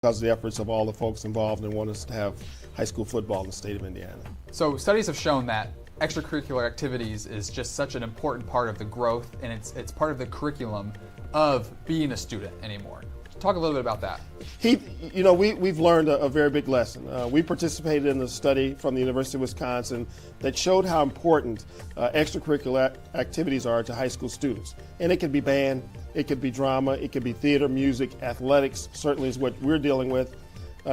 because of the efforts of all the folks involved and want us to have high school football in the state of Indiana. So studies have shown that extracurricular activities is just such an important part of the growth, and it's part of the curriculum of being a student anymore. Talk a little bit about that. We've learned a very big lesson. We participated in a study from the University of Wisconsin that showed how important extracurricular activities are to high school students. And it could be band, it could be drama, it could be theater, music, athletics, certainly is what we're dealing with.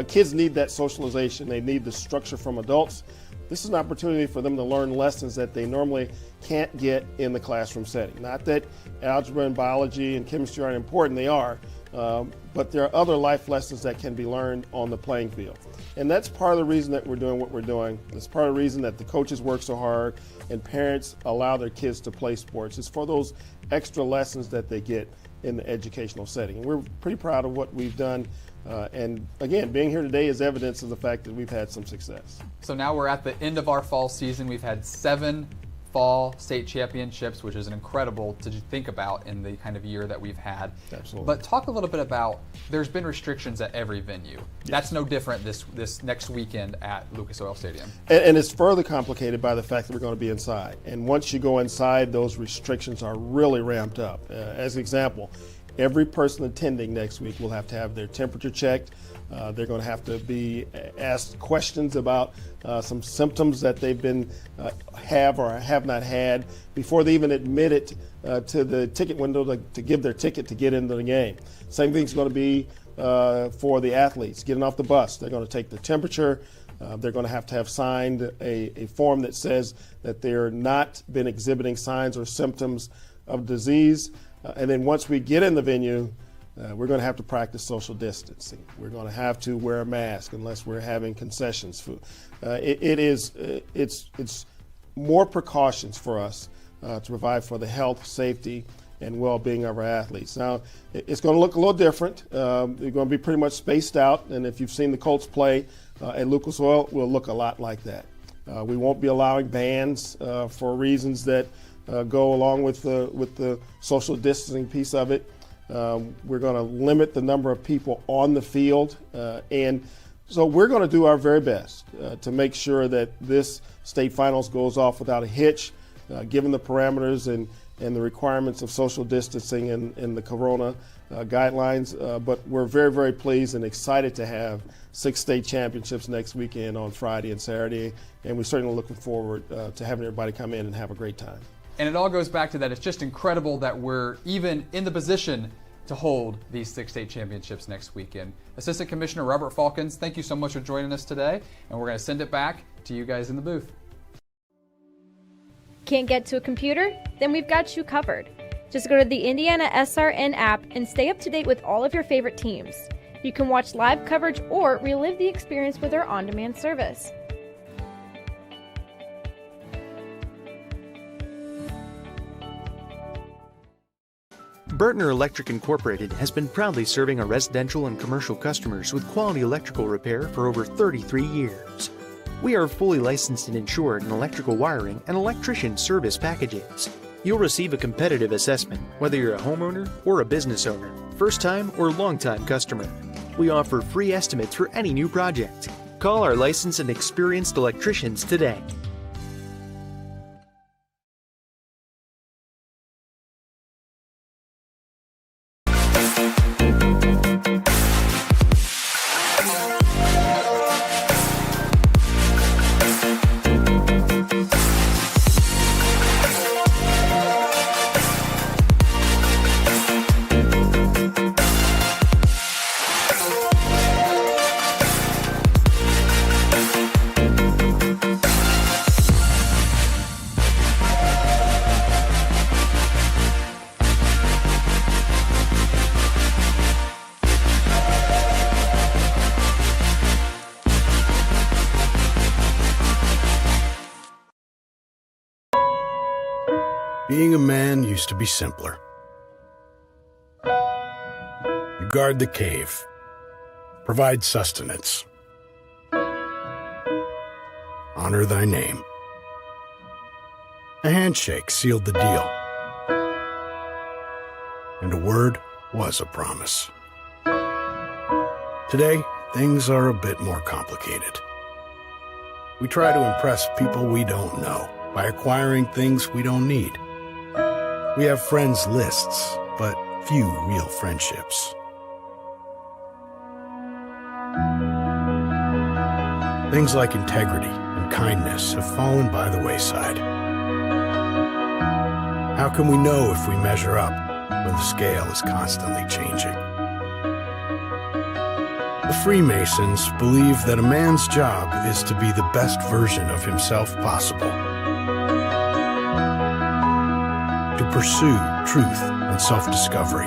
Kids need that socialization. They need the structure from adults. This is an opportunity for them to learn lessons that they normally can't get in the classroom setting. Not that algebra and biology and chemistry aren't important, they are, but there are other life lessons that can be learned on the playing field. And that's part of the reason that we're doing what we're doing. It's part of the reason that the coaches work so hard and parents allow their kids to play sports. It's for those extra lessons that they get in the educational setting. And we're pretty proud of what we've done. And again, being here today is evidence of the fact that we've had some success. So now we're at the end of our fall season. We've had 7 fall state championships, which is incredible to think about in the kind of year that we've had. Absolutely. But talk a little bit about, there's been restrictions at every venue. Yes. That's no different this next weekend at Lucas Oil Stadium. And it's further complicated by the fact that we're going to be inside. And once you go inside, those restrictions are really ramped up. As an example, every person attending next week will have to have their temperature checked. They're going to have to be asked questions about some symptoms that they've been have or have not had before they even admit it to the ticket window to give their ticket to get into the game. Same thing's going to be for the athletes getting off the bus. They're going to take the temperature. They're going to have signed a form that says that they're not been exhibiting signs or symptoms of disease. And then once we get in the venue, we're going to have to practice social distancing. We're going to have to wear a mask unless we're having concessions food. It's more precautions for us to provide for the health, safety, and well-being of our athletes. Now, it's going to look a little different. They're going to be pretty much spaced out, and if you've seen the Colts play at Lucas Oil, we'll look a lot like that. We won't be allowing bands for reasons that go along with the social distancing piece of it. We're going to limit the number of people on the field, and so we're going to do our very best to make sure that this state finals goes off without a hitch, given the parameters and the requirements of social distancing and the corona guidelines. But we're very, very pleased and excited to have 6 state championships next weekend on Friday and Saturday, and we're certainly looking forward to having everybody come in and have a great time. And it all goes back to that. It's just incredible that we're even in the position to hold these 6 state championships next weekend. Assistant Commissioner Robert Falcons, thank you so much for joining us today, and we're going to send it back to you guys in the booth. Can't get to a computer? Then we've got you covered. Just go to the Indiana SRN app and stay up to date with all of your favorite teams. You can watch live coverage or relive the experience with our on-demand service. Bertner Electric Incorporated has been proudly serving our residential and commercial customers with quality electrical repair for over 33 years. We are fully licensed and insured in electrical wiring and electrician service packages. You'll receive a competitive assessment, whether you're a homeowner or a business owner, first-time or long-time customer. We offer free estimates for any new project. Call our licensed and experienced electricians today. Being a man used to be simpler. You guard the cave, provide sustenance, honor thy name. A handshake sealed the deal, and a word was a promise. Today, things are a bit more complicated. We try to impress people we don't know by acquiring things we don't need. We have friends lists, but few real friendships. Things like integrity and kindness have fallen by the wayside. How can we know if we measure up when the scale is constantly changing? The Freemasons believe that a man's job is to be the best version of himself possible, to pursue truth and self-discovery,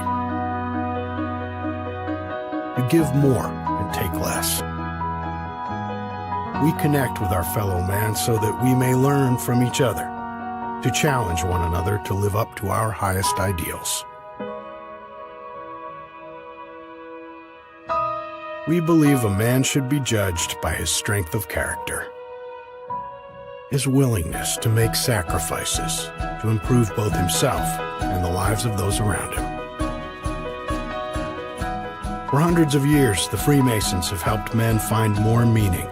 to give more and take less. We connect with our fellow man so that we may learn from each other, to challenge one another to live up to our highest ideals. We believe a man should be judged by his strength of character, his willingness to make sacrifices to improve both himself and the lives of those around him. For hundreds of years, the Freemasons have helped men find more meaning,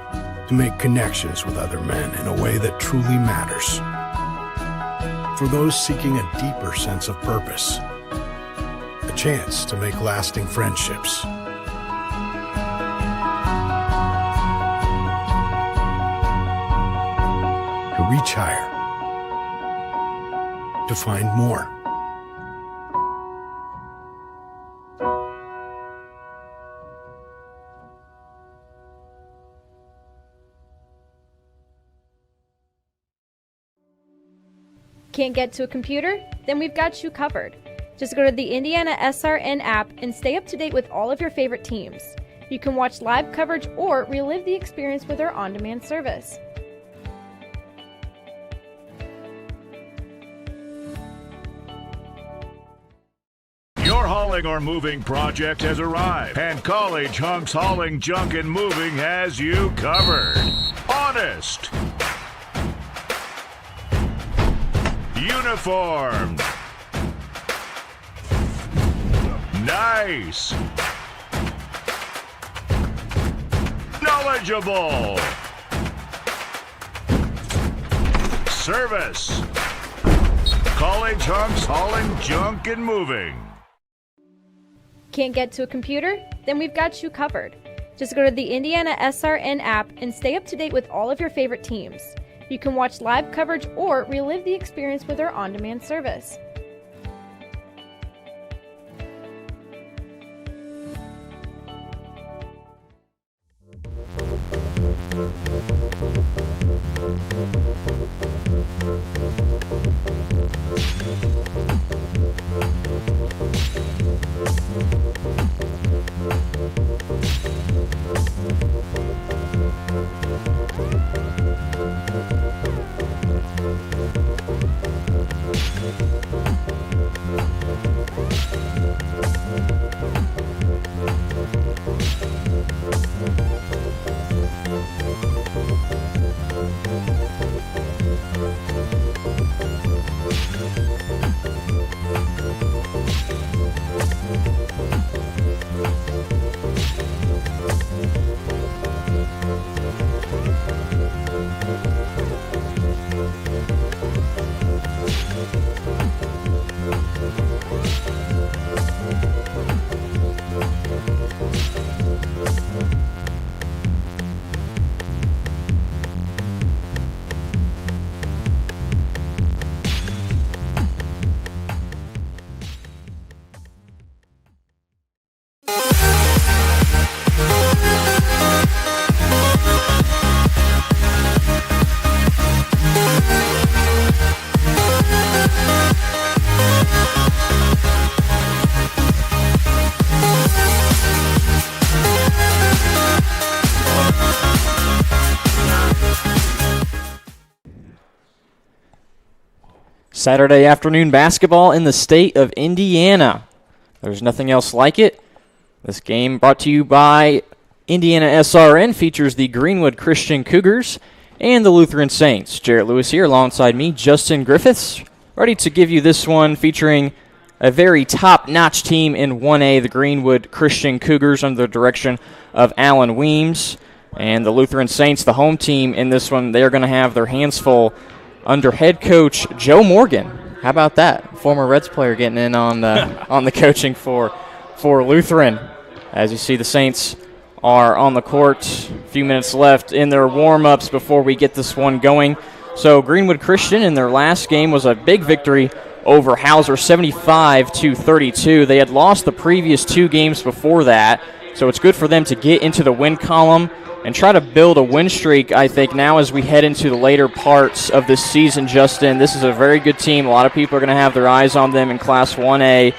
to make connections with other men in a way that truly matters. For those seeking a deeper sense of purpose, a chance to make lasting friendships. To reach higher, to find more. Can't get to a computer? Then we've got you covered. Just go to the Indiana SRN app and stay up to date with all of your favorite teams. You can watch live coverage or relive the experience with our on-demand service. Your hauling or moving project has arrived, and College Hunks Hauling, Junk, and Moving has you covered. Honest. Uniformed. Nice. Knowledgeable. Service. College Hunks Hauling, Junk, and Moving. Can't get to a computer? Then we've got you covered. Just go to the Indiana SRN app and stay up to date with all of your favorite teams. You can watch live coverage or relive the experience with our on-demand service. Saturday afternoon basketball in the state of Indiana. There's nothing else like it. This game brought to you by Indiana SRN features the Greenwood Christian Cougars and the Lutheran Saints. Jarrett Lewis here alongside me, Justin Griffiths, ready to give you this one featuring a very top-notch team in 1A, the Greenwood Christian Cougars, under the direction of Alan Weems. And the Lutheran Saints, the home team in this one, they're going to have their hands full under head coach Joe Morgan. How about that? Former Reds player getting in on the coaching for Lutheran. As you see, the Saints are on the court. A few minutes left in their warm-ups before we get this one going. So Greenwood Christian in their last game was a big victory over Hauser, 75-32. They had lost the previous 2 games before that, so it's good for them to get into the win column and try to build a win streak, I think, now as we head into the later parts of this season, Justin. This is a very good team. A lot of people are going to have their eyes on them in Class 1A.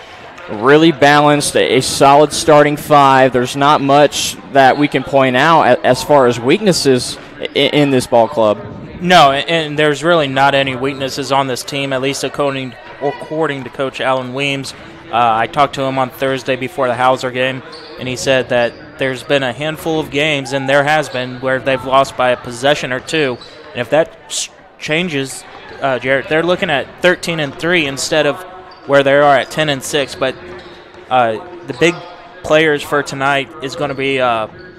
Really balanced, a solid starting 5. There's not much that we can point out as far as weaknesses in this ball club. No, and there's really not any weaknesses on this team, at least according to Coach Alan Weems. I talked to him on Thursday before the Hauser game, and he said that there's been a handful of games, and there has been, where they've lost by a possession or 2. And if that changes, Jarrett, they're looking at 13-3 instead of where they are at 10-6. But the big players for tonight is going to be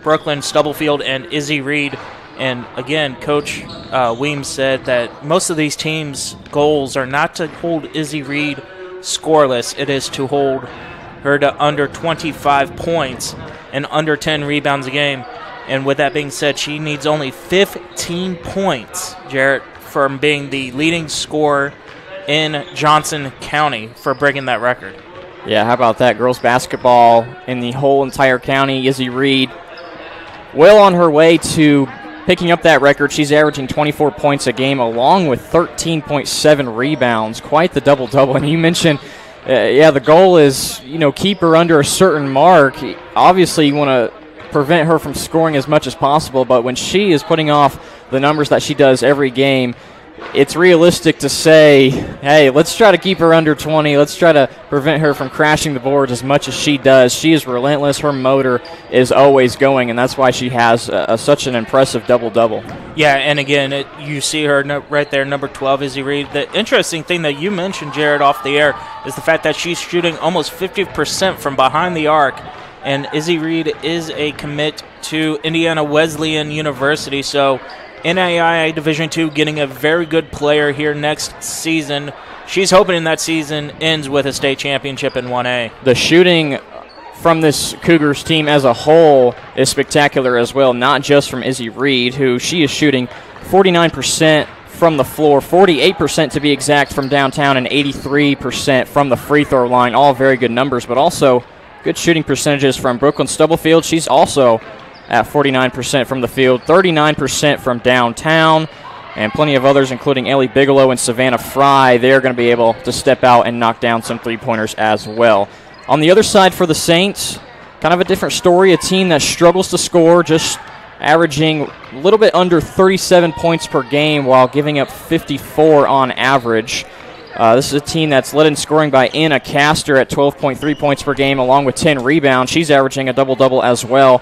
Brooklyn Stubblefield and Izzy Reed. And again, Coach Weems said that most of these teams' goals are not to hold Izzy Reed scoreless. It is to hold her to under 25 points and under 10 rebounds a game. And with that being said, she needs only 15 points, Jarrett, from being the leading scorer in Johnson County for breaking that record. Yeah, how about that? Girls basketball in the whole entire county. Izzy Reed well on her way to picking up that record. She's averaging 24 points a game along with 13.7 rebounds. Quite the double-double. And you mentioned, the goal is, keep her under a certain mark. Obviously, you want to prevent her from scoring as much as possible, but when she is putting off the numbers that she does every game, it's realistic to say, hey, let's try to keep her under 20. Let's try to prevent her from crashing the boards as much as she does. She is relentless. Her motor is always going, and that's why she has such an impressive double-double. Yeah, and again, you see her right there, number 12, Izzy Reed. The interesting thing that you mentioned, Jared, off the air is the fact that she's shooting almost 50% from behind the arc, and Izzy Reed is a commit to Indiana Wesleyan University, so NAIA Division II getting a very good player here next season. She's hoping that season ends with a state championship in 1A. The shooting from this Cougars team as a whole is spectacular as well, not just from Izzy Reed, who she is shooting 49% from the floor, 48% to be exact from downtown, and 83% from the free throw line. All very good numbers, but also good shooting percentages from Brooklyn Stubblefield. She's also at 49% from the field, 39% from downtown, and plenty of others, including Ellie Bigelow and Savannah Fry. They're going to be able to step out and knock down some three-pointers as well. On the other side for the Saints, kind of a different story, a team that struggles to score, just averaging a little bit under 37 points per game while giving up 54 on average. This is a team that's led in scoring by Anna Castor at 12.3 points per game along with 10 rebounds. She's averaging a double-double as well.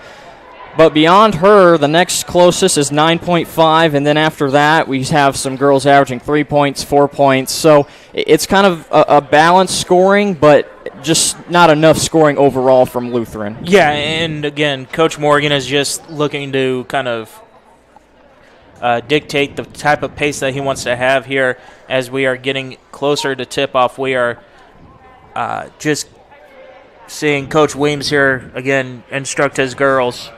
But beyond her, the next closest is 9.5, and then after that, we have some girls averaging 3 points, 4 points. So it's kind of a balanced scoring, but just not enough scoring overall from Lutheran. Yeah, and again, Coach Morgan is just looking to kind of dictate the type of pace that he wants to have here as we are getting closer to tip-off. We are just seeing Coach Weems here, again, instruct his girls.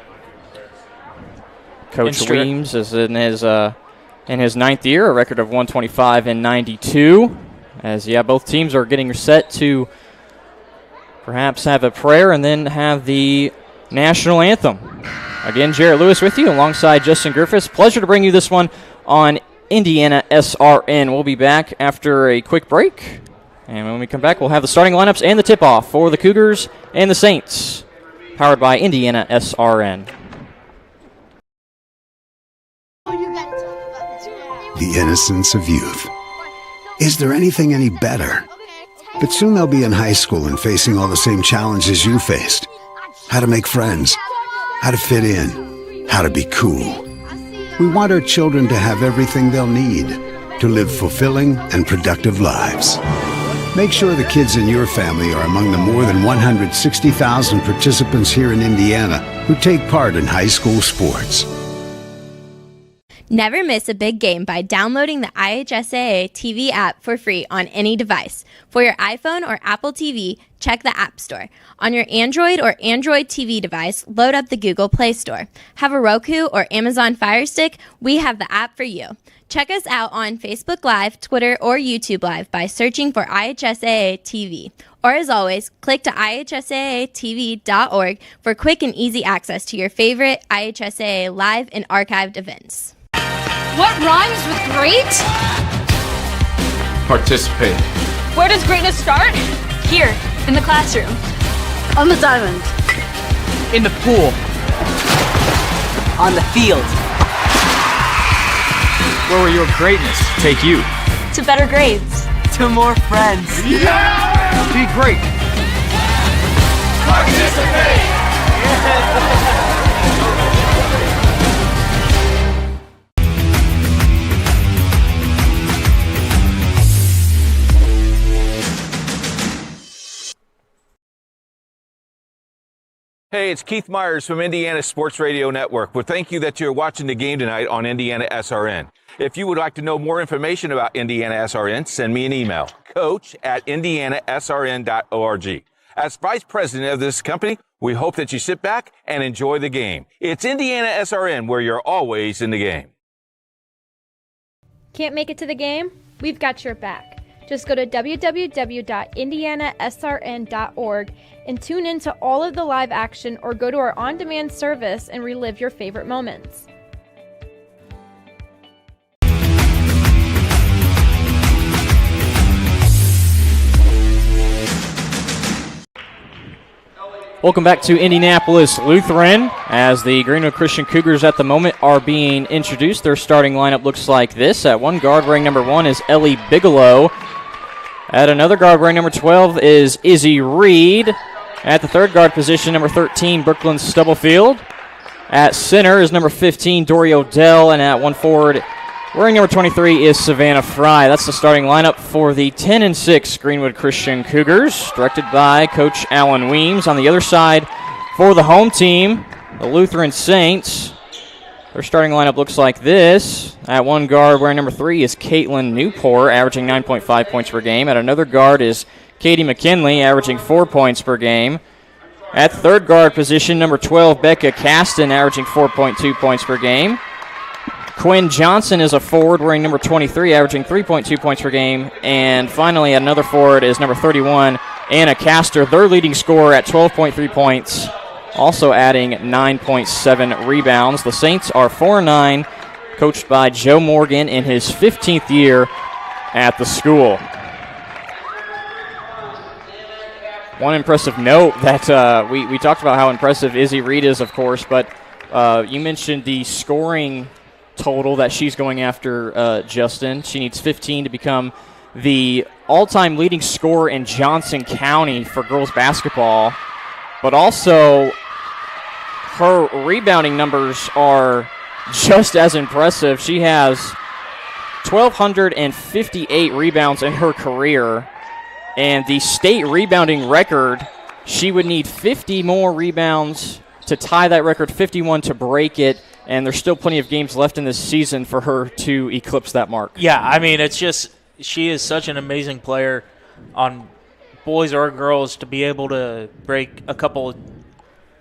Coach Weems is in his ninth year, a record of 125 and 92. As both teams are getting set to perhaps have a prayer and then have the national anthem. Again, Jared Lewis with you alongside Justin Griffiths. Pleasure to bring you this one on Indiana SRN. We'll be back after a quick break, and when we come back, we'll have the starting lineups and the tip-off for the Cougars and the Saints, powered by Indiana SRN. The innocence of youth. Is there anything any better? But soon they'll be in high school and facing all the same challenges you faced. How to make friends, how to fit in, how to be cool. We want our children to have everything they'll need to live fulfilling and productive lives. Make sure the kids in your family are among the more than 160,000 participants here in Indiana who take part in high school sports. Never miss a big game by downloading the IHSAA TV app for free on any device. For your iPhone or Apple TV, check the App Store. On your Android or Android TV device, load up the Google Play Store. Have a Roku or Amazon Fire Stick? We have the app for you. Check us out on Facebook Live, Twitter, or YouTube Live by searching for IHSAA TV. Or as always, click to IHSAATV.org for quick and easy access to your favorite IHSAA live and archived events. What rhymes with great? Participate. Where does greatness start? Here, in the classroom. On the diamond. In the pool. On the field. Where will your greatness take you? To better grades. To more friends. Yeah! Be great. Participate! Hey, it's Keith Myers from Indiana Sports Radio Network. Well, thank you that you're watching the game tonight on Indiana SRN. If you would like to know more information about Indiana SRN, send me an email, coach@indianasrn.org. As vice president of this company, we hope that you sit back and enjoy the game. It's Indiana SRN, where you're always in the game. Can't make it to the game? We've got your back. Just go to www.indianasrn.org and tune in to all of the live action, or go to our on-demand service and relive your favorite moments. Welcome back to Indianapolis Lutheran, as the Greenwood Christian Cougars at the moment are being introduced. Their starting lineup looks like this. At one guard, wearing number 1 is Ellie Bigelow. At another guard, wearing number 12 is Izzy Reed. At the third guard position, number 13, Brooklyn Stubblefield. At center is number 15, Dory Odell. And at one forward, wearing number 23, is Savannah Fry. That's the starting lineup for the 10-6 Greenwood Christian Cougars, directed by Coach Alan Weems. On the other side, for the home team, the Lutheran Saints, their starting lineup looks like this. At one guard, wearing number 3, is Caitlin Newport, averaging 9.5 points per game. At another guard is Katie McKinley, averaging 4 points per game. At third guard position, number 12, Becca Caston, averaging 4.2 points per game. Quinn Johnson is a forward, wearing number 23, averaging 3.2 points per game. And finally, another forward is number 31, Anna Castor, their leading scorer at 12.3 points, also adding 9.7 rebounds. The Saints are 4-9, coached by Joe Morgan in his 15th year at the school. One impressive note that we talked about how impressive Izzy Reed is, of course, but you mentioned the scoring total that she's going after, Justin. She needs 15 to become the all-time leading scorer in Johnson County for girls basketball, but also her rebounding numbers are just as impressive. She has 1,258 rebounds in her career, and the state rebounding record, she would need 50 more rebounds to tie that record, 51 to break it, and there's still plenty of games left in this season for her to eclipse that mark. Yeah, I mean, it's just, she is such an amazing player on boys or girls to be able to break a couple,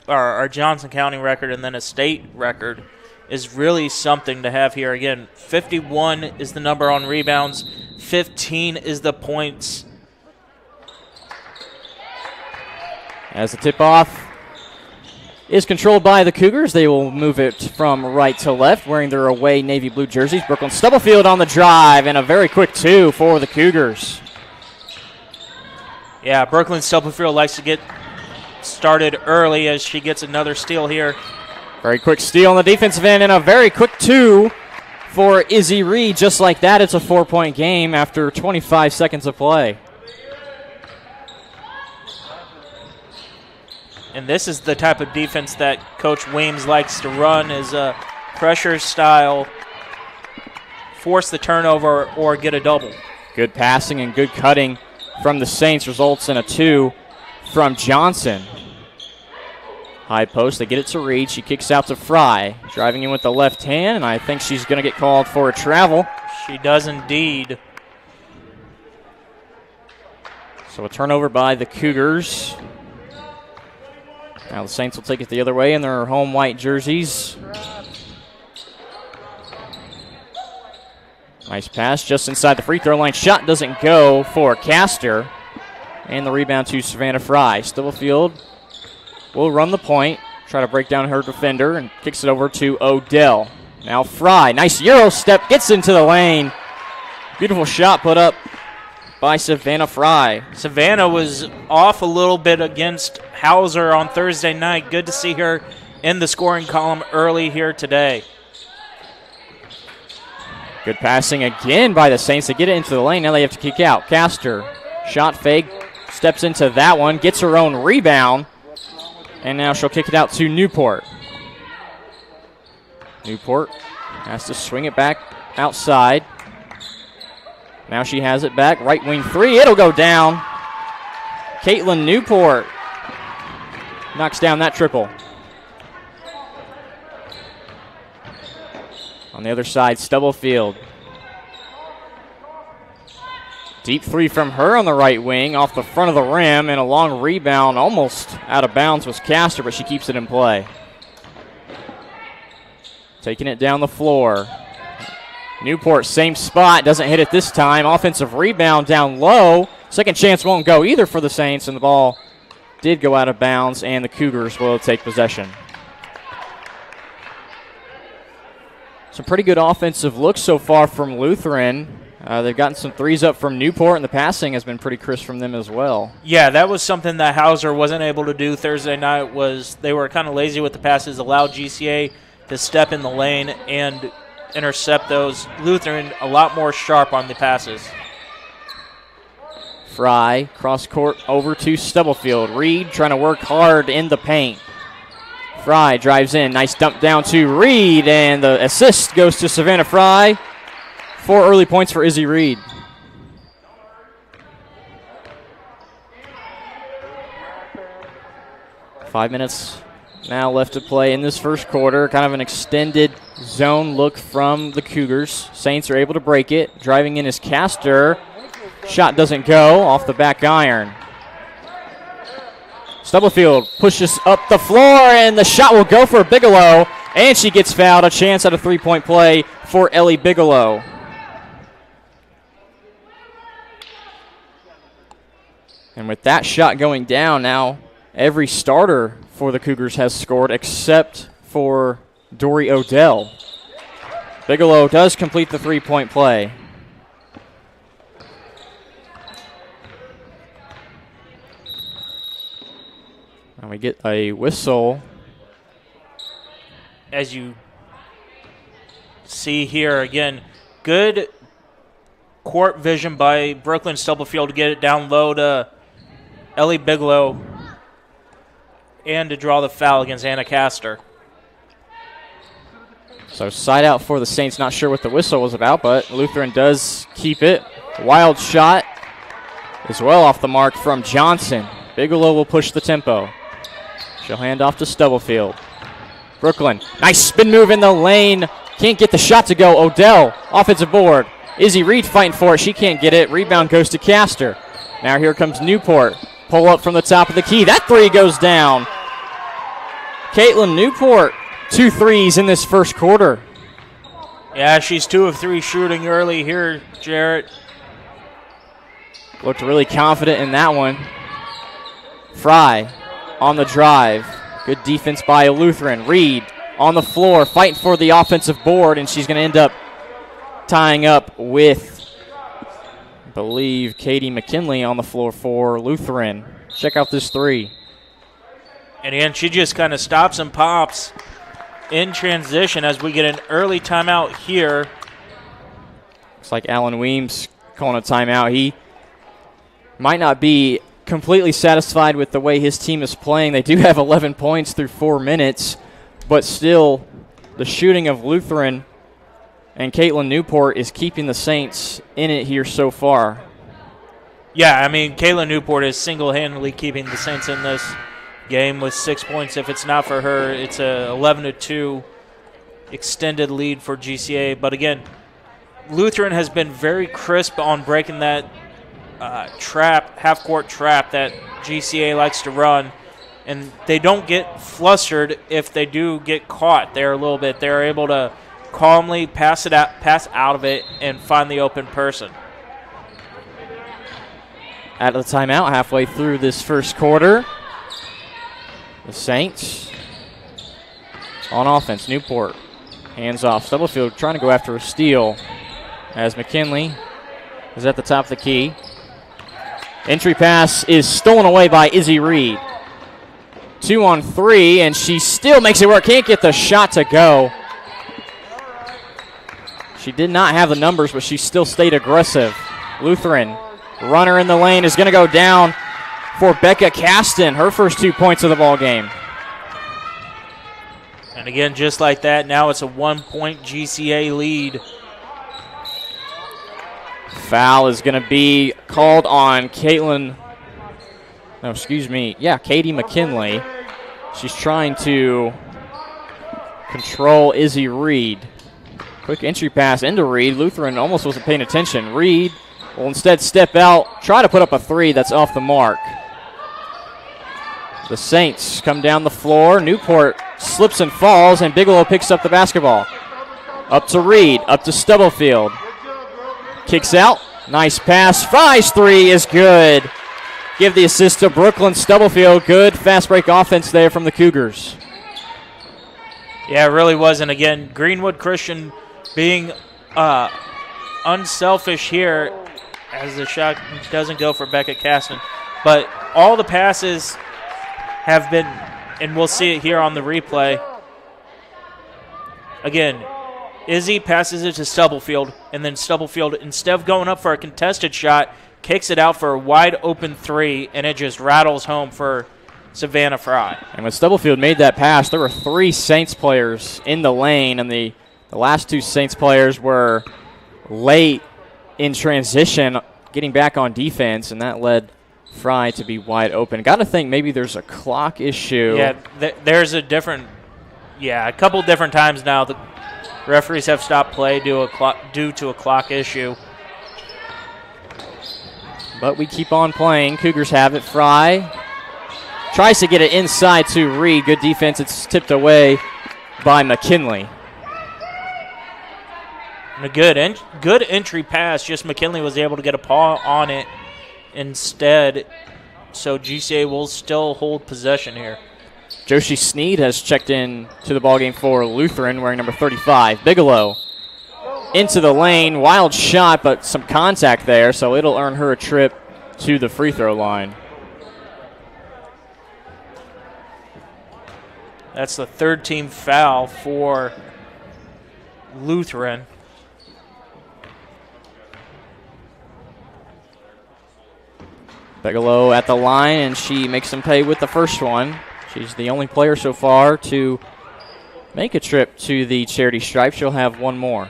our Johnson County record and then a state record is really something to have here. Again, 51 is the number on rebounds, 15 is the points. As the tip-off is controlled by the Cougars, they will move it from right to left, wearing their away navy blue jerseys. Brooklyn Stubblefield on the drive, and a very quick 2 for the Cougars. Yeah, Brooklyn Stubblefield likes to get started early as she gets another steal here. Very quick steal on the defensive end, and a very quick 2 for Izzy Reed. Just like that, it's a 4-point game after 25 seconds of play. And this is the type of defense that Coach Weems likes to run, is a pressure style, force the turnover or get a double. Good passing and good cutting from the Saints results in a 2 from Johnson. High post, they get it to Reed. She kicks out to Fry, driving in with the left hand, and I think she's going to get called for a travel. She does indeed. So a turnover by the Cougars. Now the Saints will take it the other way in their home white jerseys. Nice pass just inside the free throw line. Shot doesn't go for Castor. And the rebound to Savannah Fry. Stubblefield will run the point, try to break down her defender, and kicks it over to Odell. Now Fry, nice Euro step, gets into the lane. Beautiful shot put up by Savannah Fry. Savannah was off a little bit against Hauser on Thursday night. Good to see her in the scoring column early here today. Good passing again by the Saints to get it into the lane. Now they have to kick out. Castor, shot fake, steps into that one, gets her own rebound, and now she'll kick it out to Newport. Newport has to swing it back outside. Now she has it back. Right wing three. It'll go down. Caitlin Newport knocks down that triple. On the other side, Stubblefield. Deep three from her on the right wing off the front of the rim, and a long rebound almost out of bounds was Castor, but she keeps it in play. Taking it down the floor. Newport, same spot, doesn't hit it this time. Offensive rebound down low. Second chance won't go either for the Saints, and the ball did go out of bounds, and the Cougars will take possession. Some pretty good offensive looks so far from Lutheran. They've gotten some threes up from Newport, and the passing has been pretty crisp from them as well. Yeah, that was something that Hauser wasn't able to do Thursday night. Was they were kind of lazy with the passes, allowed GCA to step in the lane and intercept those. Lutheran a lot more sharp on the passes. Fry, cross court over to Stubblefield. Reed trying to work hard in the paint. Fry drives in, nice dump down to Reed, and the assist goes to Savannah Fry. 4 early points for Izzy Reed. Five minutes now left to play in this first quarter. Kind of an extended zone look from the Cougars. Saints are able to break it. Driving in is Castor. Shot doesn't go, off the back iron. Stubblefield pushes up the floor, and the shot will go for Bigelow, and she gets fouled. A chance at a three-point play for Ellie Bigelow. And with that shot going down, now every starter for the Cougars has scored except for Dory Odell. Bigelow does complete the three-point play. And we get a whistle. As you see here again, good court vision by Brooklyn Stubblefield to get it down low to Ellie Bigelow and to draw the foul against Anna Castor. So side out for the Saints. Not sure what the whistle was about, but Lutheran does keep it. Wild shot as well off the mark from Johnson. Bigelow will push the tempo. She'll hand off to Stubblefield. Brooklyn, nice spin move in the lane. Can't get the shot to go. Odell, offensive board. Izzy Reed fighting for it. She can't get it. Rebound goes to Castor. Now here comes Newport. Pull up from the top of the key. That three goes down. Caitlin Newport, 2 threes in this first quarter. Yeah, she's 2 of 3 shooting early here, Jarrett. Looked really confident in that one. Fry on the drive. Good defense by Lutheran. Reed on the floor, fighting for the offensive board, and she's going to end up tying up with, I believe, Katie McKinley on the floor for Lutheran. Check out this three. And again, she just kind of stops and pops in transition as we get an early timeout here. Looks like Alan Weems calling a timeout. He might not be completely satisfied with the way his team is playing. They do have 11 points through 4 minutes, but still the shooting of Lutheran and Caitlin Newport is keeping the Saints in it here so far. Yeah, I mean, Kayla Newport is single-handedly keeping the Saints in this game with 6 points. If it's not for her, it's a 11-2 extended lead for GCA. But again, Lutheran has been very crisp on breaking that half-court trap that GCA likes to run, and they don't get flustered if they do get caught there a little bit. They're able to calmly pass out of it and find the open person. Out of the timeout, halfway through this first quarter, the Saints on offense. Newport hands off. Stubblefield trying to go after a steal as McKinley is at the top of the key. Entry pass is stolen away by Izzy Reed. 2 on 3, and she still makes it work. Can't get the shot to go. She did not have the numbers, but she still stayed aggressive. Lutheran, runner in the lane, is going to go down for Becca Caston, her first 2 points of the ball game. And again, just like that, now it's a 1-point GCA lead. Foul is going to be called on Katie McKinley. She's trying to control Izzy Reed. Quick entry pass into Reed. Lutheran almost wasn't paying attention. Reed will instead step out, try to put up a 3 that's off the mark. The Saints come down the floor. Newport slips and falls, and Bigelow picks up the basketball. Up to Reed, up to Stubblefield. Kicks out, nice pass. Fry's 3 is good. Give the assist to Brooklyn Stubblefield. Good fast break offense there from the Cougars. Yeah, it really was. And again, Greenwood Christian being unselfish here as the shot doesn't go for Becca Caston. But all the passes have been, and we'll see it here on the replay. Again, Izzy passes it to Stubblefield, and then Stubblefield, instead of going up for a contested shot, kicks it out for a wide open 3, and it just rattles home for Savannah Fry. And when Stubblefield made that pass, there were 3 Saints players in the lane, and the last 2 Saints players were late in transition, getting back on defense, and that led Fry to be wide open. Got to think maybe there's a clock issue. Yeah, there's a couple different times now the referees have stopped play due to a clock issue. But we keep on playing. Cougars have it. Fry tries to get it inside to Reed. Good defense. It's tipped away by McKinley. And a good entry pass. Just McKinley was able to get a paw on it instead. So GCA will still hold possession here. Joshi Sneed has checked in to the ballgame for Lutheran, wearing number 35. Bigelow into the lane. Wild shot, but some contact there, so it'll earn her a trip to the free throw line. That's the 3rd team foul for Lutheran. Bigelow at the line, and she makes them pay with the first one. She's the only player so far to make a trip to the charity stripe. She'll have one more.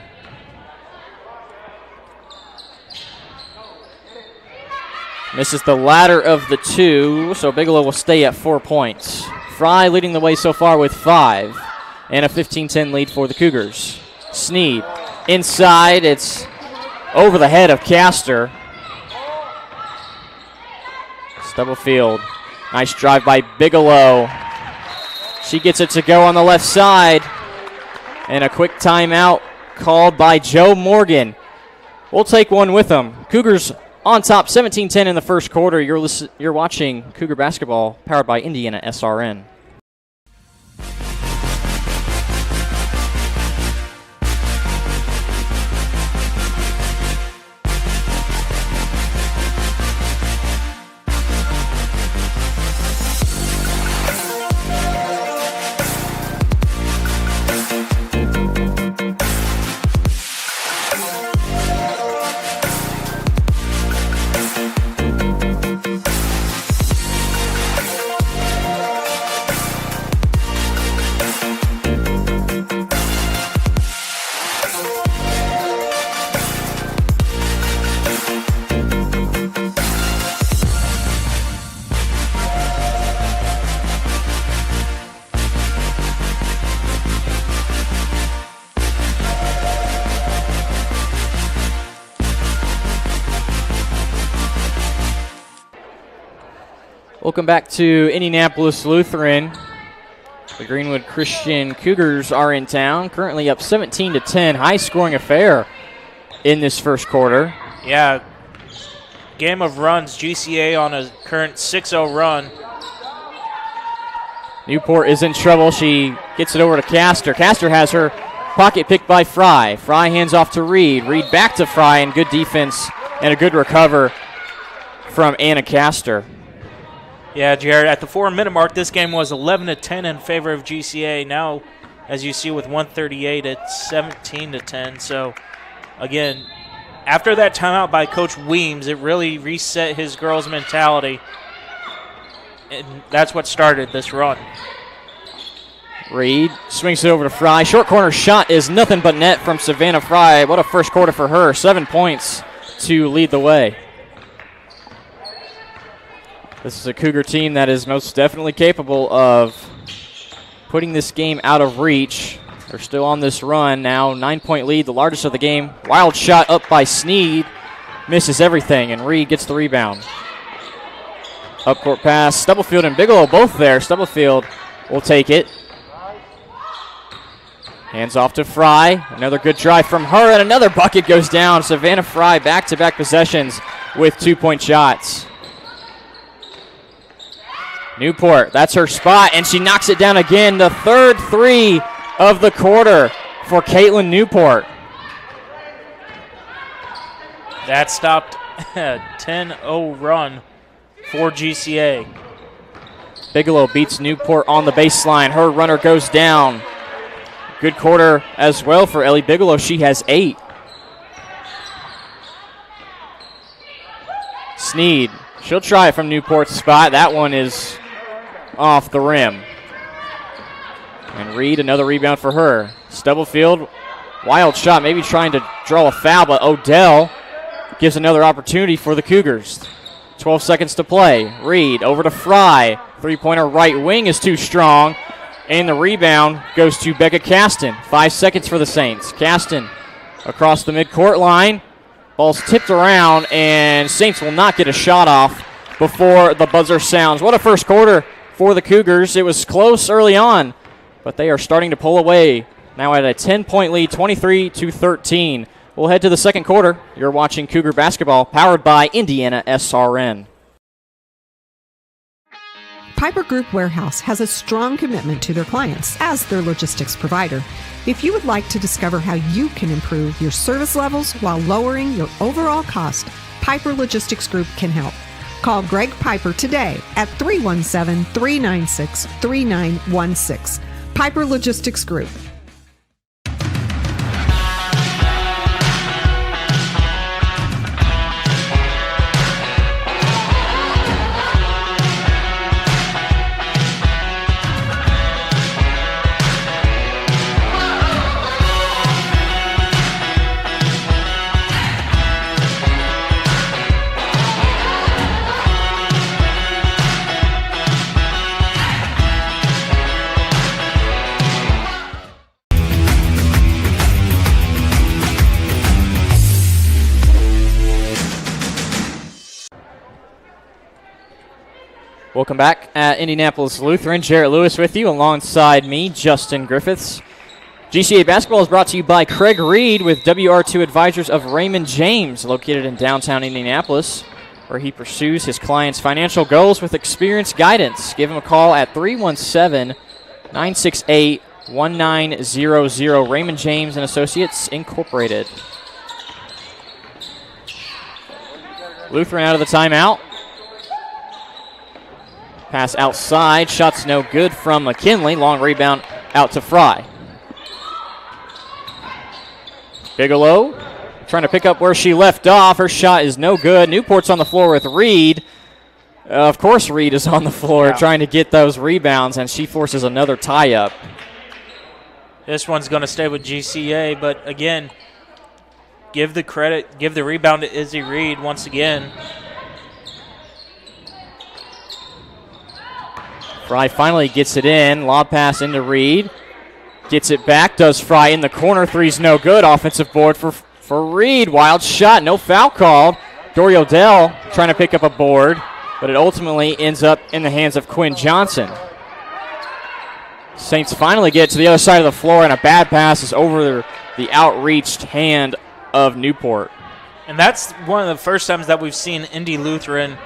Misses the latter of the 2, so Bigelow will stay at 4 points. Fry leading the way so far with 5, and a 15-10 lead for the Cougars. Sneed inside. It's over the head of Castor. Stubblefield. Nice drive by Bigelow. She gets it to go on the left side. And a quick timeout called by Joe Morgan. We'll take one with them. Cougars on top, 17-10 in the first quarter. You're watching Cougar Basketball, powered by Indiana SRN. Welcome back to Indianapolis Lutheran. The Greenwood Christian Cougars are in town, currently up 17-10. High-scoring affair in this first quarter. Yeah, game of runs. GCA on a current 6-0 run. Newport is in trouble. She gets it over to Castor. Castor has her pocket picked by Fry. Fry hands off to Reed. Reed back to Fry, and good defense and a good recover from Anna Castor. Yeah, Jared, at the 4-minute mark, this game was 11-10 in favor of GCA. Now, as you see with 1:38, it's 17-10. So, again, after that timeout by Coach Weems, it really reset his girls' mentality. And that's what started this run. Reed swings it over to Fry. Short corner shot is nothing but net from Savannah Fry. What a first quarter for her. 7 points to lead the way. This is a Cougar team that is most definitely capable of putting this game out of reach. They're still on this run now. 9-point lead, the largest of the game. Wild shot up by Sneed. Misses everything, and Reed gets the rebound. Upcourt pass. Stubblefield and Bigelow both there. Stubblefield will take it. Hands off to Fry. Another good drive from her, and another bucket goes down. Savannah Fry back-to-back possessions with 2-point shots. Newport, that's her spot, and she knocks it down again. The third three of the quarter for Caitlin Newport. That stopped a 10-0 run for GCA. Bigelow beats Newport on the baseline. Her runner goes down. Good quarter as well for Ellie Bigelow. She has 8. Sneed, she'll try it from Newport's spot. That one is off the rim. And Reed, another rebound for her. Stubblefield, wild shot, maybe trying to draw a foul, but Odell gives another opportunity for the Cougars. 12 seconds to play. Reed over to Fry. Three-pointer right wing is too strong. And the rebound goes to Becca Caston. 5 seconds for the Saints. Caston across the midcourt line. Ball's tipped around, and Saints will not get a shot off before the buzzer sounds. What a first quarter for the Cougars. It was close early on, but they are starting to pull away. Now at a 10-point lead, 23-13. We'll head to the second quarter. You're watching Cougar Basketball, powered by Indiana SRN. Piper Group Warehouse has a strong commitment to their clients as their logistics provider. If you would like to discover how you can improve your service levels while lowering your overall cost, Piper Logistics Group can help. Call Greg Piper today at 317-396-3916. Piper Logistics Group. Welcome back at Indianapolis Lutheran. Jarrett Lewis with you alongside me, Justin Griffiths. GCA Basketball is brought to you by Craig Reed with WR2 Advisors of Raymond James, located in downtown Indianapolis, where he pursues his clients' financial goals with experienced guidance. Give him a call at 317-968-1900. Raymond James and Associates Incorporated. Lutheran out of the timeout. Pass outside. Shot's no good from McKinley. Long rebound out to Fry. Bigelow trying to pick up where she left off. Her shot is no good. Newport's on the floor with Reed. Of course Reed is on the floor trying to get those rebounds, and she forces another tie-up. This one's going to stay with GCA, but again, give the credit, give the rebound to Izzy Reed once again. Fry finally gets it in. Lob pass into Reed. Gets it back. Does Fry in the corner. Three's no good. Offensive board for Reed. Wild shot. No foul called. Dory Odell trying to pick up a board. but it ultimately ends up in the hands of Quinn Johnson. Saints finally get to the other side of the floor, and a bad pass is over the outreached hand of Newport. And that's one of the first times that we've seen Indy Lutheran,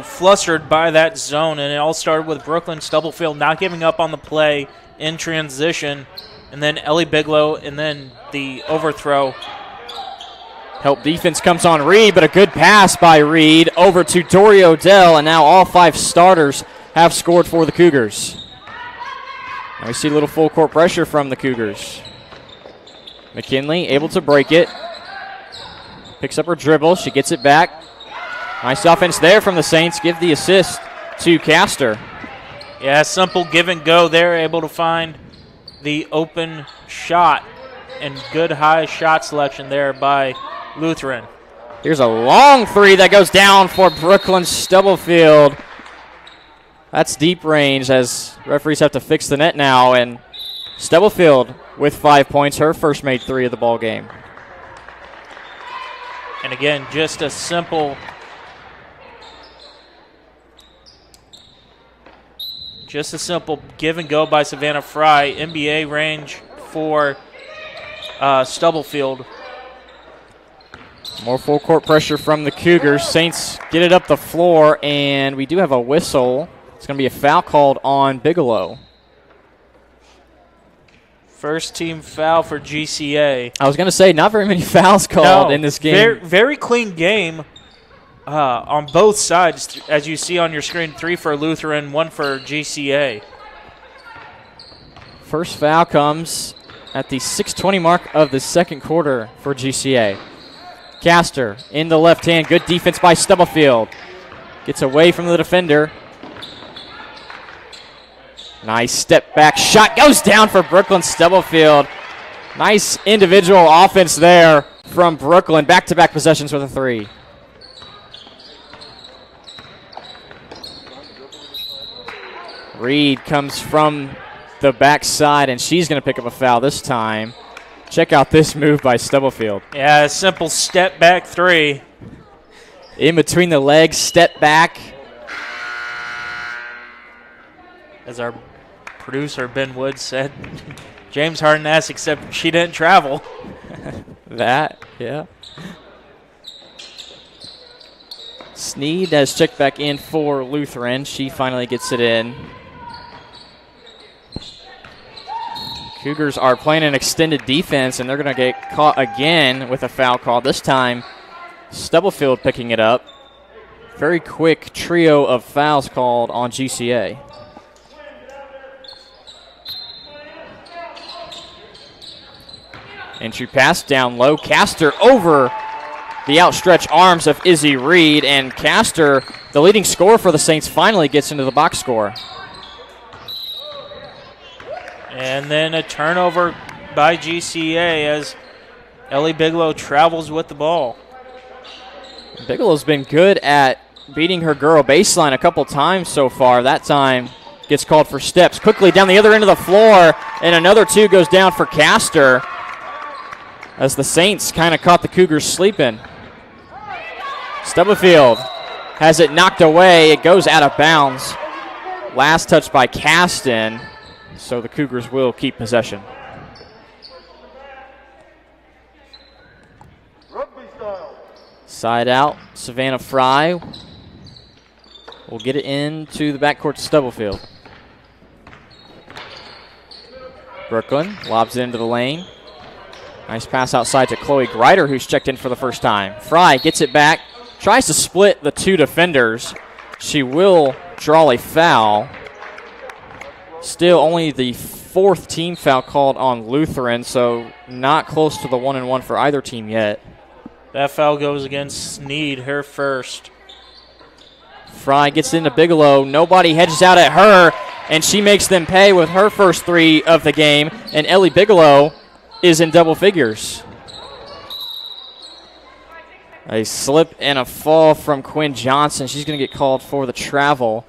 flustered by that zone. And it all started with Brooklyn Stubblefield not giving up on the play in transition. And then Ellie Bigelow, and then the overthrow. Help defense comes on Reed, but a good pass by Reed over to Dory Odell, and now all 5 starters have scored for the Cougars. Now we see a little full court pressure from the Cougars. McKinley able to break it. Picks up her dribble. She gets it back. Nice offense there from the Saints. Give the assist to Castor. Yeah, simple give and go there. Able to find the open shot, and good high shot selection there by Lutheran. Here's a long 3 that goes down for Brooklyn Stubblefield. That's deep range as referees have to fix the net now, and Stubblefield with 5 points, her first made 3 of the ball game. And again, just a simple give and go by Savannah Fry. NBA range for Stubblefield. More full court pressure from the Cougars. Saints get it up the floor, and we do have a whistle. It's going to be a foul called on Bigelow. First team foul for GCA. I was going to say, not very many fouls called in this game. Very, very clean game on both sides, as you see on your screen. 3 for Lutheran, 1 for GCA. First foul comes at the 6:20 mark of the second quarter for GCA. Castor in the left hand. Good defense by Stubblefield. Gets away from the defender. Nice step back shot. Goes down for Brooklyn Stubblefield. Nice individual offense there from Brooklyn. Back-to-back possessions with a 3. Reed comes from the backside, and she's going to pick up a foul this time. Check out this move by Stubblefield. Yeah, a simple step back 3. In between the legs, step back. As our producer, Ben Wood, said, James Harden asked, except she didn't travel. That, yeah. Sneed has checked back in for Lutheran. She finally gets it in. Cougars are playing an extended defense, and they're going to get caught again with a foul call. This time, Stubblefield picking it up. Very quick trio of fouls called on GCA. Entry pass down low. Castor over the outstretched arms of Izzy Reed, and Castor, the leading scorer for the Saints, finally gets into the box score. And then a turnover by GCA as Ellie Bigelow travels with the ball. Bigelow's been good at beating her girl baseline a couple times so far. That time gets called for steps. Quickly down the other end of the floor, and another 2 goes down for Castor as the Saints kind of caught the Cougars sleeping. Stubblefield has it knocked away. It goes out of bounds. Last touch by Caston, so the Cougars will keep possession. Side out, Savannah Fry will get it into the backcourt to Stubblefield. Brooklyn lobs it into the lane. Nice pass outside to Chloe Greider, who's checked in for the first time. Fry gets it back, tries to split the 2 defenders. She will draw a foul. Still only the 4th team foul called on Lutheran, so not close to the 1-and-1 for either team yet. That foul goes against Sneed, her first. Fry gets into Bigelow. Nobody hedges out at her, and she makes them pay with her first 3 of the game, and Ellie Bigelow is in double figures. A slip and a fall from Quinn Johnson. She's going to get called for the travel,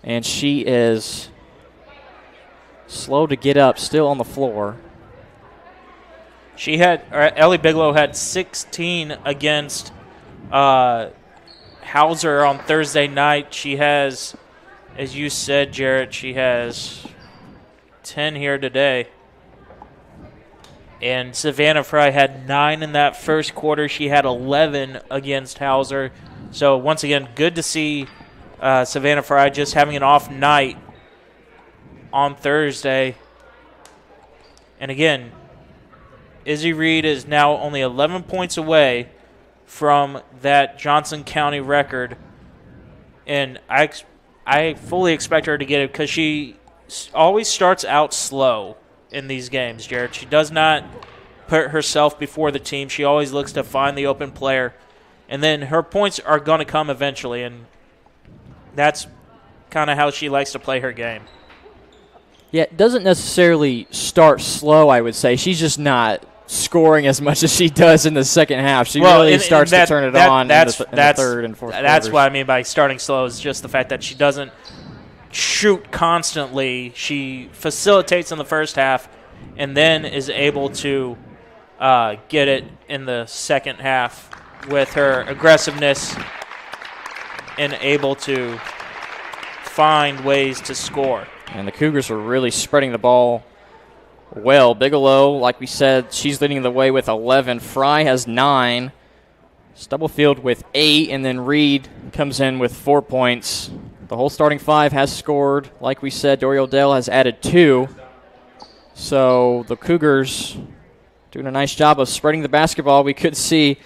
and she is slow to get up, still on the floor. Ellie Bigelow had 16 against Hauser on Thursday night. She has, as you said, Jarrett, she has 10 here today. And Savannah Fry had 9 in that first quarter. She had 11 against Hauser. So, once again, good to see Savannah Fry just having an off night on Thursday. And again, Izzy Reed is now only 11 points away from that Johnson County record. And I fully expect her to get it because she always starts out slow in these games, Jared. She does not put herself before the team. She always looks to find the open player. And then her points are going to come eventually, and that's kind of how she likes to play her game. Yeah, it doesn't necessarily start slow, I would say. She's just not scoring as much as she does in the second half. She really starts to turn it on in the third and fourth quarters. That's what I mean by starting slow, is just the fact that she doesn't shoot constantly. She facilitates in the first half and then is able to get it in the second half with her aggressiveness and able to find ways to score. And the Cougars are really spreading the ball well. Bigelow, like we said, she's leading the way with 11. Fry has 9. Stubblefield with 8, and then Reed comes in with 4 points. The whole starting 5 has scored. Like we said, Dory Odell has added 2. So the Cougars doing a nice job of spreading the basketball. We could see,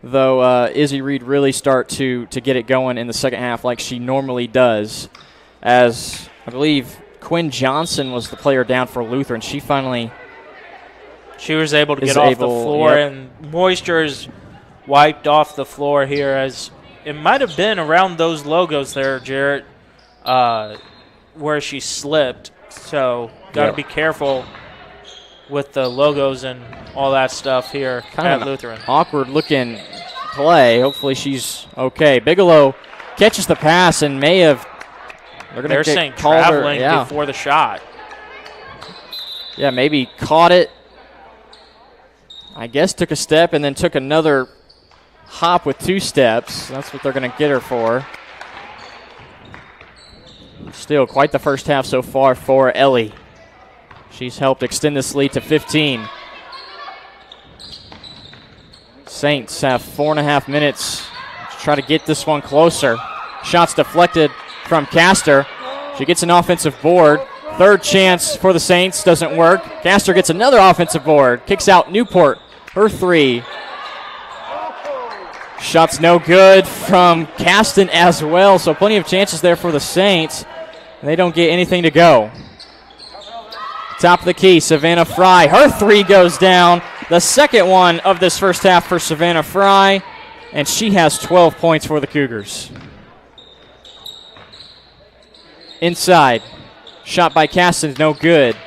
though, Izzy Reed really start to get it going in the second half like she normally does. As I believe Quinn Johnson was the player down for Lutheran. She was able to get off the floor, and moisture is wiped off the floor here, as it might have been around those logos there, Jarrett, where she slipped. So got to be careful with the logos and all that stuff here at Lutheran. Awkward-looking play. Hopefully she's okay. Bigelow catches the pass and may have – they're saying traveling before the shot. Yeah, maybe caught it. I guess took a step and then took another hop with 2 steps. That's what they're going to get her for. Still quite the first half so far for Ellie. She's helped extend this lead to 15. Saints have 4.5 minutes to try to get this one closer. Shots deflected from Castor. She gets an offensive board. Third chance for the Saints. Doesn't work. Castor gets another offensive board. Kicks out Newport. Her 3. Shots no good from Caston as well. So plenty of chances there for the Saints. They don't get anything to go. Top of the key, Savannah Fry. Her 3 goes down. The second one of this first half for Savannah Fry. And she has 12 points for the Cougars. Inside. Shot by Caston, no good.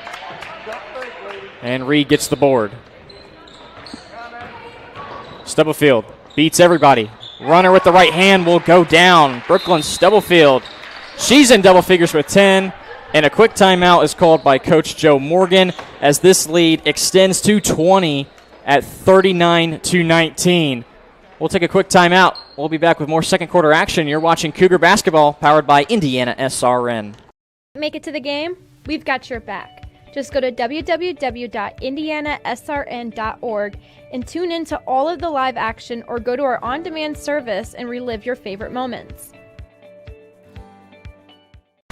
And Reed gets the board. Stubblefield beats everybody. Runner with the right hand will go down. Brooklyn Stubblefield. She's in double figures with 10. And a quick timeout is called by Coach Joe Morgan as this lead extends to 20 at 39-19. We'll take a quick timeout. We'll be back with more second quarter action. You're watching Cougar Basketball, powered by Indiana SRN. Make it to the game? We've got your back. Just go to www.indianasrn.org and tune in to all of the live action, or go to our on-demand service and relive your favorite moments.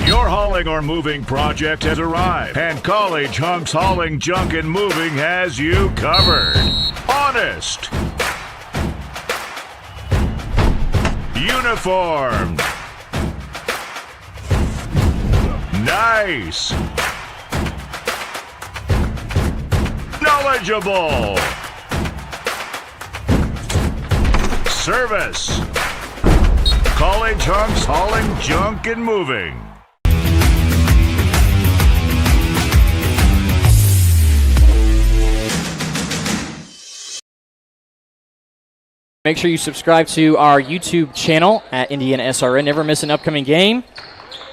Your hauling or moving project has arrived, and College Hunks Hauling, Junk, and Moving has you covered. Honest. Uniformed. Nice. Knowledgeable. Service. College Hunks Hauling, Junk, and Moving. Make sure you subscribe to our YouTube channel at Indiana SRN. Never miss an upcoming game.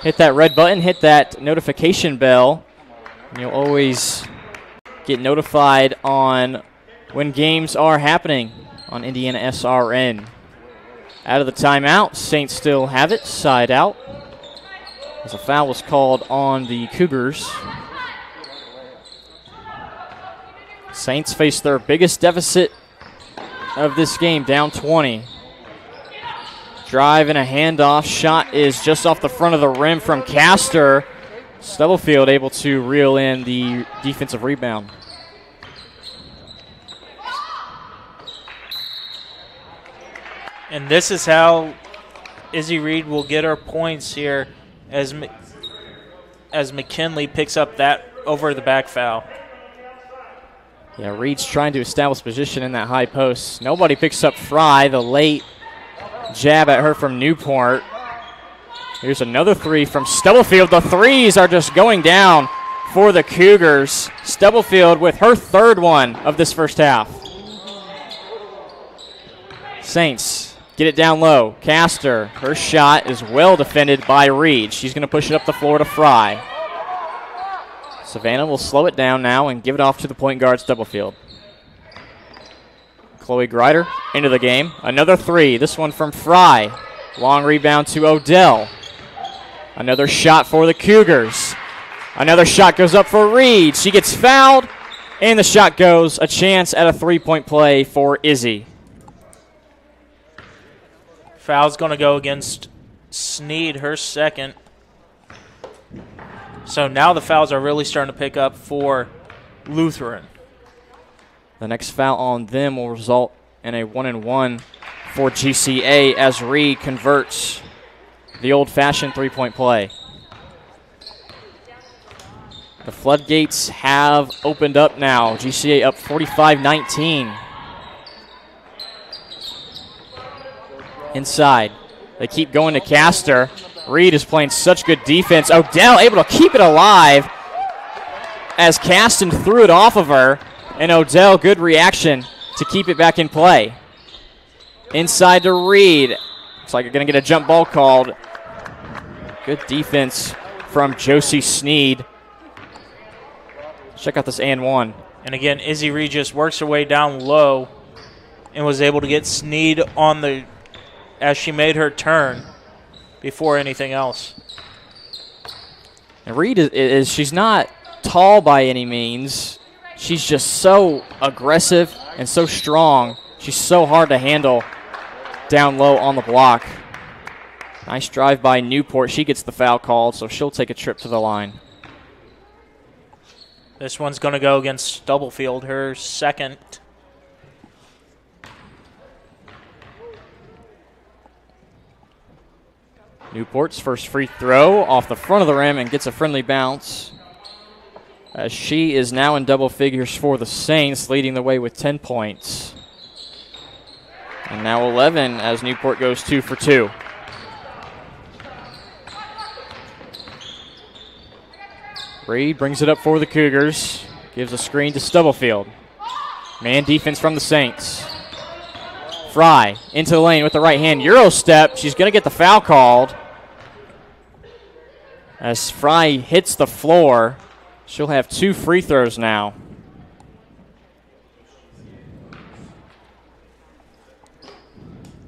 Hit that red button, hit that notification bell, and you'll always get notified on when games are happening on Indiana SRN. Out of the timeout, Saints still have it, side out. As a foul was called on the Cougars. Saints face their biggest deficit of this game, down 20. Drive and a handoff. Shot is just off the front of the rim from Castor. Stubblefield able to reel in the defensive rebound. And this is how Izzy Reed will get her points here as McKinley picks up that over the back foul. Yeah, Reed's trying to establish position in that high post. Nobody picks up Fry. The late jab at her from Newport. Here's another three from Stubblefield. The threes are just going down for the Cougars. Stubblefield with her third one of this first half. Saints get it down low. Castor, her shot is well defended by Reed. She's going to push it up the floor to Fry. Savannah will slow it down now and give it off to the point guard, Stubblefield. Chloe Greider into the game. Another three, this one from Fry. Long rebound to Odell. Another shot for the Cougars. Another shot goes up for Reed. She gets fouled, and the shot goes. A chance at a three-point play for Izzy. Foul's going to go against Sneed, her second. So now the fouls are really starting to pick up for Lutheran. The next foul on them will result in a 1-and-1 for GCA as Reed converts the old-fashioned three-point play. The floodgates have opened up now. GCA up 45-19. Inside. They keep going to Castor. Reed is playing such good defense. Odell able to keep it alive as Caston threw it off of her. And Odell, good reaction to keep it back in play. Inside to Reed. Looks like you're going to get a jump ball called. Good defense from Josie Sneed. Check out this and one. And again, Izzy Reed just works her way down low and was able to get Sneed on the, as she made her turn before anything else. And Reed is she's not tall by any means. She's just so aggressive and so strong. She's so hard to handle down low on the block. Nice drive by Newport. She gets the foul called, so she'll take a trip to the line. This one's going to go against Stubblefield, her second. Newport's first free throw off the front of the rim and gets a friendly bounce, as she is now in double figures for the Saints, leading the way with 10 points. And now 11 as Newport goes 2 for 2. Reed brings it up for the Cougars. Gives a screen to Stubblefield. Man defense from the Saints. Fry into the lane with the right hand. Euro step. She's going to get the foul called. As Fry hits the floor, she'll have 2 free throws now.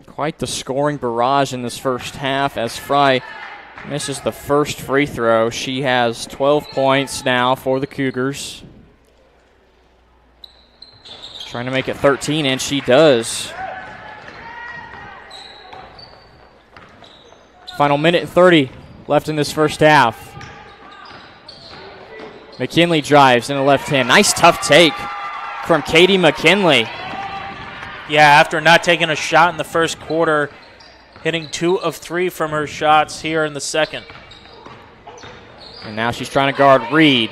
Quite the scoring barrage in this first half as Fry misses the first free throw. She has 12 points now for the Cougars. Trying to make it 13, and she does. Final minute and 30 left in this first half. McKinley drives in the left hand. Nice tough take from Katie McKinley. Yeah, after not taking a shot in the first quarter, hitting 2 of 3 from her shots here in the second. And now she's trying to guard Reed.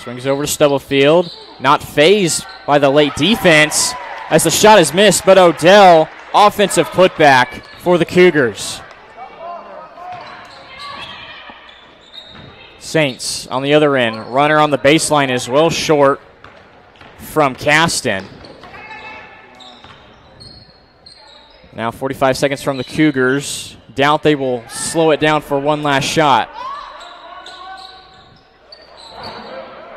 Swings over to Stubblefield. Not fazed by the late defense as the shot is missed, but Odell, offensive putback for the Cougars. Saints on the other end. Runner on the baseline is well short from Caston. Now 45 seconds from the Cougars. Doubt they will slow it down for one last shot.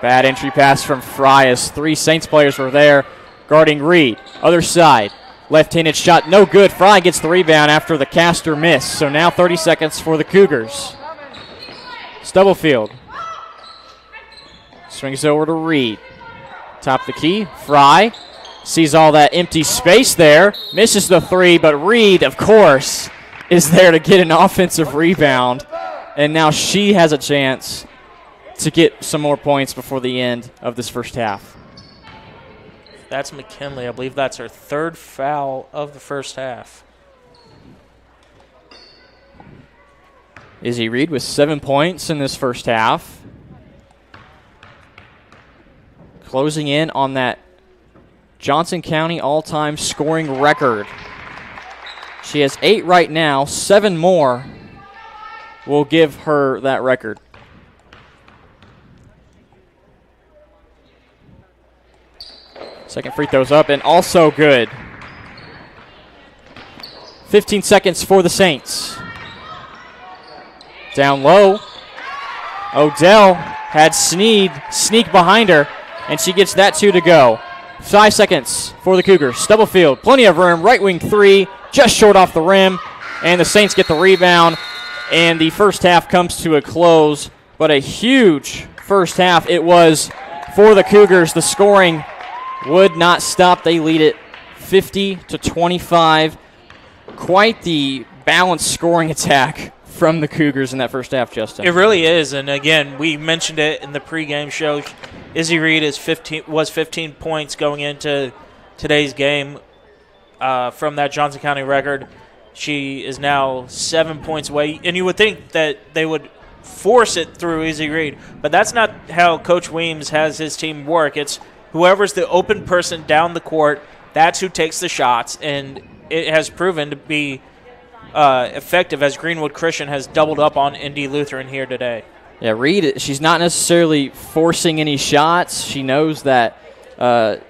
Bad entry pass from Fry as 3 Saints players were there guarding Reed. Other side. Left-handed shot, no good. Fry gets the rebound after the caster miss. So now 30 seconds for the Cougars. Stubblefield swings over to Reed. Top of the key, Fry sees all that empty space there. Misses the three, but Reed, of course, is there to get an offensive rebound. And now she has a chance to get some more points before the end of this first half. That's McKinley. I believe that's her third foul of the first half. Izzy Reed with 7 points in this first half. Closing in on that Johnson County all-time scoring record. She has 8 right now. 7 more will give her that record. Second free throw's up and also good. 15 seconds for the Saints. Down low. Odell had Sneak behind her, and she gets that 2 to go. 5 seconds for the Cougars. Stubblefield, plenty of room. Right wing 3, just short off the rim, and the Saints get the rebound, and the first half comes to a close. But a huge first half it was for the Cougars. The scoring would not stop. They lead it 50-25. Quite the balanced scoring attack from the Cougars in that first half, Justin. It really is, and again, we mentioned it in the pregame show. Izzy Reed was 15 points going into today's game from that Johnson County record. She is now 7 points away, and you would think that they would force it through Izzy Reed, but that's not how Coach Weems has his team work. It's whoever's the open person down the court, that's who takes the shots, and it has proven to be effective as Greenwood Christian has doubled up on Indy Lutheran here today. Yeah, Reed, she's not necessarily forcing any shots. She knows that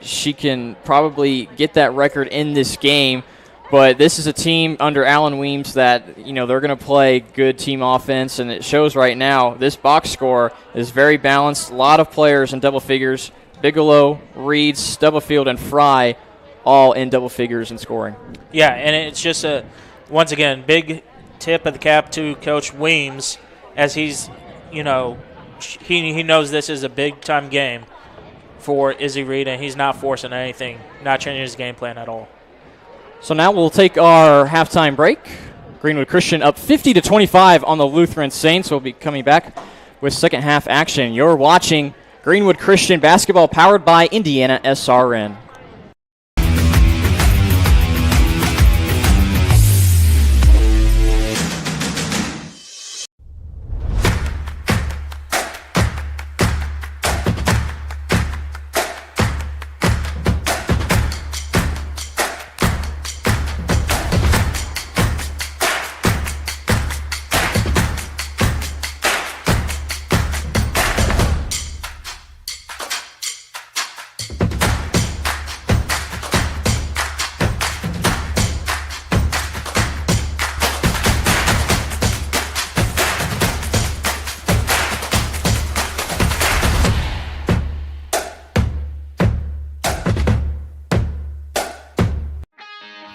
she can probably get that record in this game, but this is a team under Alan Weems that, they're going to play good team offense, and it shows right now. This box score is very balanced. A lot of players in double figures. Bigelow, Reed, Stubblefield, and Fry all in double figures in scoring. Yeah, and it's just once again, big tip of the cap to Coach Weems as he's, he knows this is a big-time game for Izzy Reed, and he's not forcing anything, not changing his game plan at all. So now we'll take our halftime break. Greenwood Christian up 50-25 on the Lutheran Saints. We'll be coming back with second half action. You're watching Greenwood Christian Basketball powered by Indiana SRN.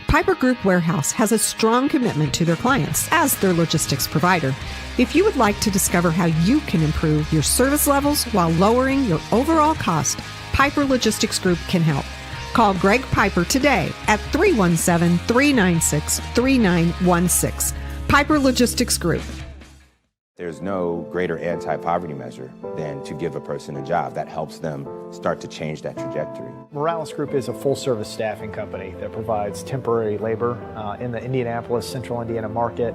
Piper Group Warehouse has a strong commitment to their clients as their logistics provider. If you would like to discover how you can improve your service levels while lowering your overall cost, Piper Logistics Group can help. Call Greg Piper today at 317-396-3916. Piper Logistics Group. There's no greater anti-poverty measure than to give a person a job. That helps them start to change that trajectory. Morales Group is a full-service staffing company that provides temporary labor in the Indianapolis, Central Indiana market.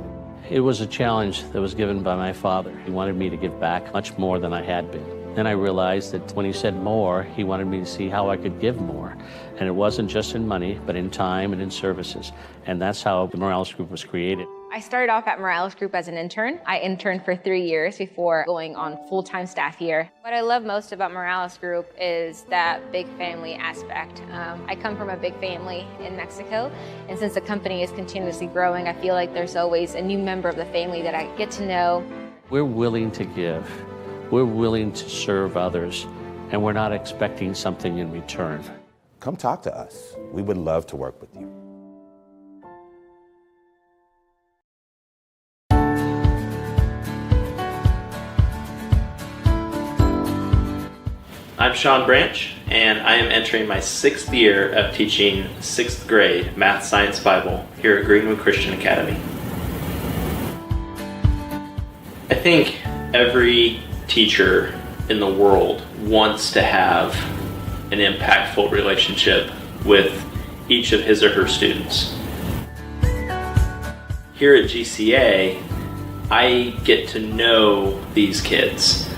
It was a challenge that was given by my father. He wanted me to give back much more than I had been. Then I realized that when he said more, he wanted me to see how I could give more. And it wasn't just in money, but in time and in services. And that's how the Morales Group was created. I started off at Morales Group as an intern. I interned for 3 years before going on full-time staff here. What I love most about Morales Group is that big family aspect. I come from a big family in Mexico, and since the company is continuously growing, I feel like there's always a new member of the family that I get to know. We're willing to give. We're willing to serve others, and we're not expecting something in return. Come talk to us. We would love to work with you. I'm Sean Branch, and I am entering my 6th year of teaching 6th grade Math, Science, Bible here at Greenwood Christian Academy. I think every teacher in the world wants to have an impactful relationship with each of his or her students. Here at GCA, I get to know these kids.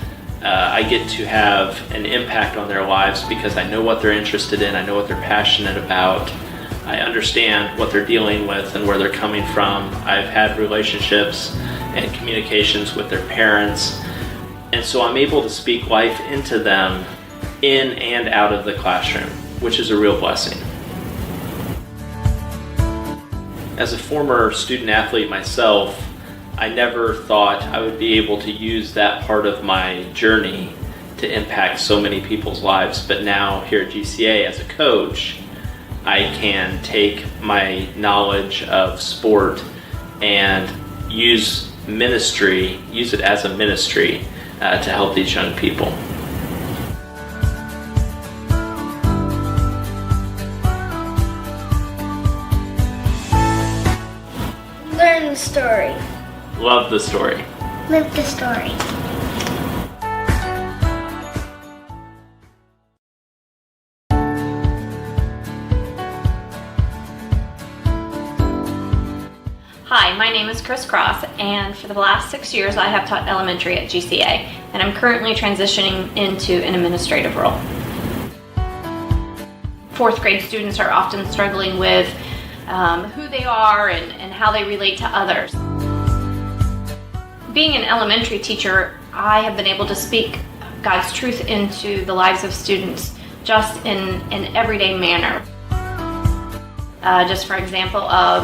I get to have an impact on their lives because I know what they're interested in, I know what they're passionate about, I understand what they're dealing with and where they're coming from. I've had relationships and communications with their parents, and so I'm able to speak life into them in and out of the classroom, which is a real blessing. As a former student athlete myself, I never thought I would be able to use that part of my journey to impact so many people's lives, but now here at GCA as a coach, I can take my knowledge of sport and use it as a ministry to help these young people. Learn the story. Love the story. Live the story. Hi, my name is Chris Cross, and for the last 6 years I have taught elementary at GCA, and I'm currently transitioning into an administrative role. 4th grade students are often struggling with who they are and how they relate to others. Being an elementary teacher, I have been able to speak God's truth into the lives of students just in an everyday manner. Just for example of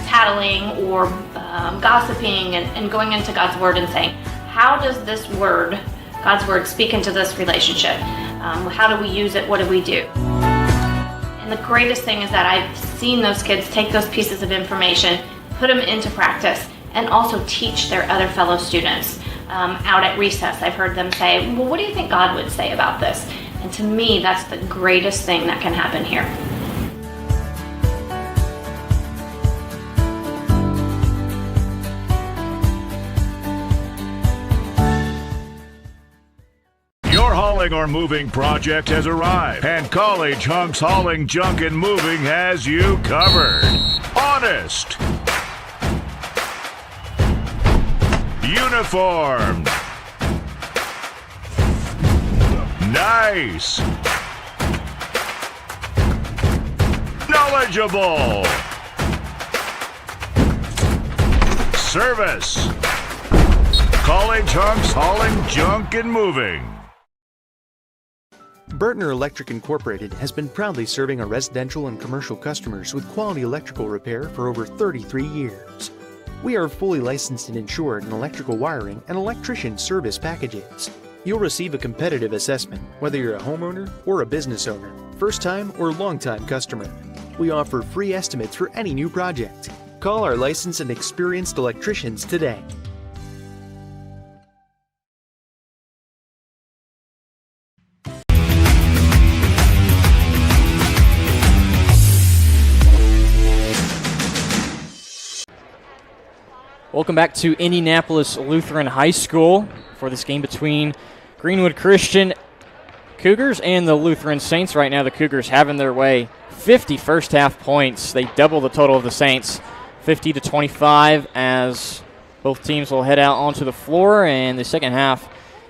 tattling or gossiping and going into God's Word and saying, how does this word, God's Word, speak into this relationship? How do we use it? What do we do? And the greatest thing is that I've seen those kids take those pieces of information, put them into practice, and also teach their other fellow students. Out at recess, I've heard them say, well, what do you think God would say about this? And to me, that's the greatest thing that can happen here. Your hauling or moving project has arrived, and College Hunks Hauling, Junk, and Moving has you covered. Honest. Uniformed. Nice. Knowledgeable. Service. College Hunks Hauling, Junk, and Moving. Bertner Electric Incorporated has been proudly serving our residential and commercial customers with quality electrical repair for over 33 years. We are fully licensed and insured in electrical wiring and electrician service packages. You'll receive a competitive assessment, whether you're a homeowner or a business owner, first-time or long-time customer. We offer free estimates for any new project. Call our licensed and experienced electricians today. Welcome back to Indianapolis Lutheran High School for this game between Greenwood Christian Cougars and the Lutheran Saints. Right now the Cougars having their way. 50 first half points. They double the total of the Saints, 50-25, as both teams will head out onto the floor, and the second half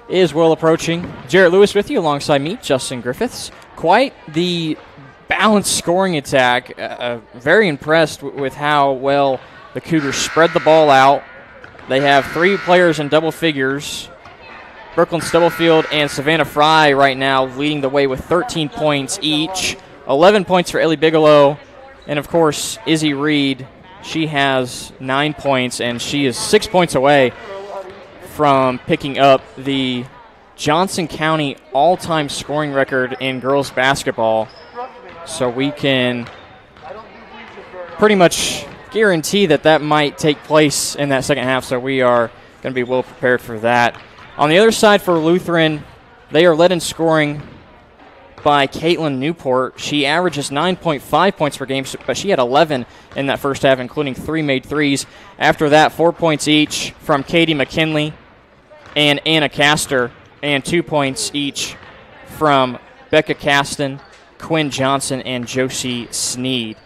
is well approaching. Jarrett Lewis with you alongside me, Justin Griffiths. Quite the balanced scoring attack. Very impressed with how well the Cougars spread the ball out. They have 3 players in double figures. Brooklyn Stubblefield and Savannah Fry right now leading the way with 13 points each. 11 points for Ellie Bigelow. And, of course, Izzy Reed. She has 9 points, and she is 6 points away from picking up the Johnson County all-time scoring record in girls basketball. So we can pretty much guarantee that might take place in that second half, so we are going to be well prepared for that. On the other side for Lutheran, they are led in scoring by Caitlin Newport. She averages 9.5 points per game, but she had 11 in that first half, including 3 made threes. After that, 4 points each from Katie McKinley and Anna Castor, and 2 points each from Becca Caston, Quinn Johnson, and Josie Sneed.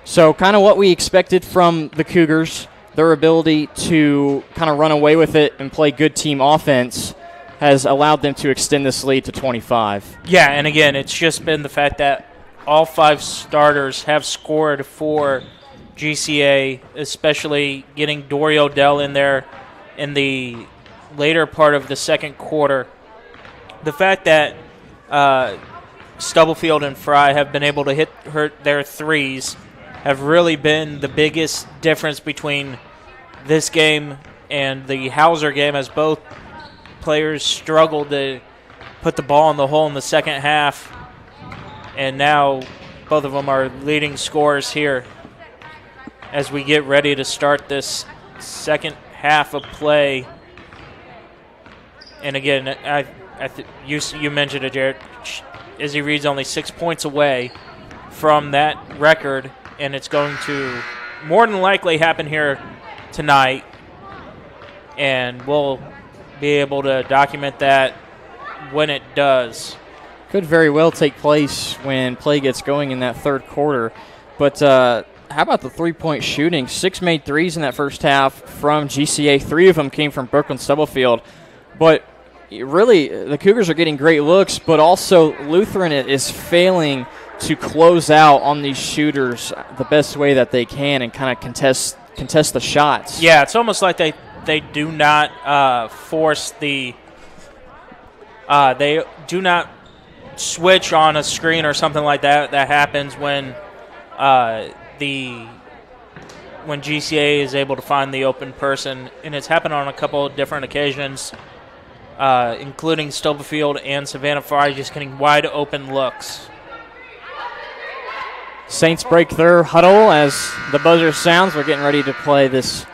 So kind of what we expected from the Cougars, their ability to kind of run away with it and play good team offense has allowed them to extend this lead to 25. Yeah, and again, it's just been the fact that all 5 starters have scored for GCA, especially getting Dory Odell in there in the later part of the second quarter. The fact that Stubblefield and Fry have been able to hit their threes have really been the biggest difference between this game and the Hauser game, as both players struggled to put the ball in the hole in the second half, and now both of them are leading scorers here as we get ready to start this second half of play. And again, you mentioned it, Jared. Izzy Reed's only 6 points away from that record, and it's going to more than likely happen here tonight, and we'll be able to document that when it does. Could very well take place when play gets going in that third quarter. But how about the three-point shooting? 6 made threes in that first half from GCA. 3 of them came from Brooklyn Stubblefield. But really, the Cougars are getting great looks, but also Lutheran is failing to close out on these shooters the best way that they can and kind of contest the shots. Yeah, it's almost like they do not force the they do not switch on a screen or something like that. That happens when when GCA is able to find the open person, and it's happened on a couple of different occasions, including Stubblefield and Savannah Fry just getting wide open looks. Saints break their huddle as the buzzer sounds. We're getting ready to play this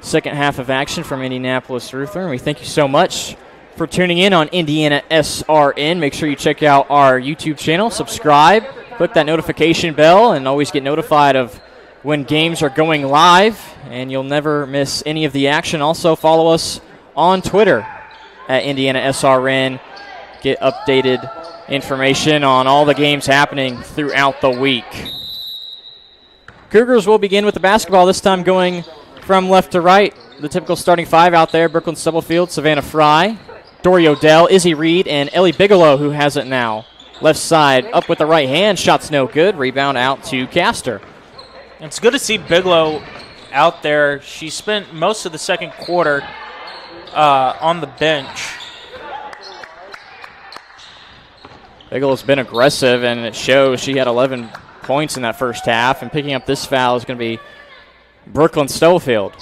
second half of action from Indianapolis Lutheran. We thank you so much for tuning in on Indiana SRN. Make sure you check out our YouTube channel, subscribe, click that notification bell, and always get notified of when games are going live, and you'll never miss any of the action. Also, follow us on Twitter at Indiana SRN. Get updated information on all the games happening throughout the week. Cougars will begin with the basketball, this time going from left to right. The typical starting 5 out there: Brooklyn Stubblefield, Savannah Fry, Dory Odell, Izzy Reed, and Ellie Bigelow, who has it now. Left side, up with the right hand, shot's no good. Rebound out to Castor. It's good to see Bigelow out there. She spent most of the second quarter on the bench. Bigelow's been aggressive, and it shows. She had 11 points in that first half, and picking up this foul is going to be Brooklyn Stubblefield.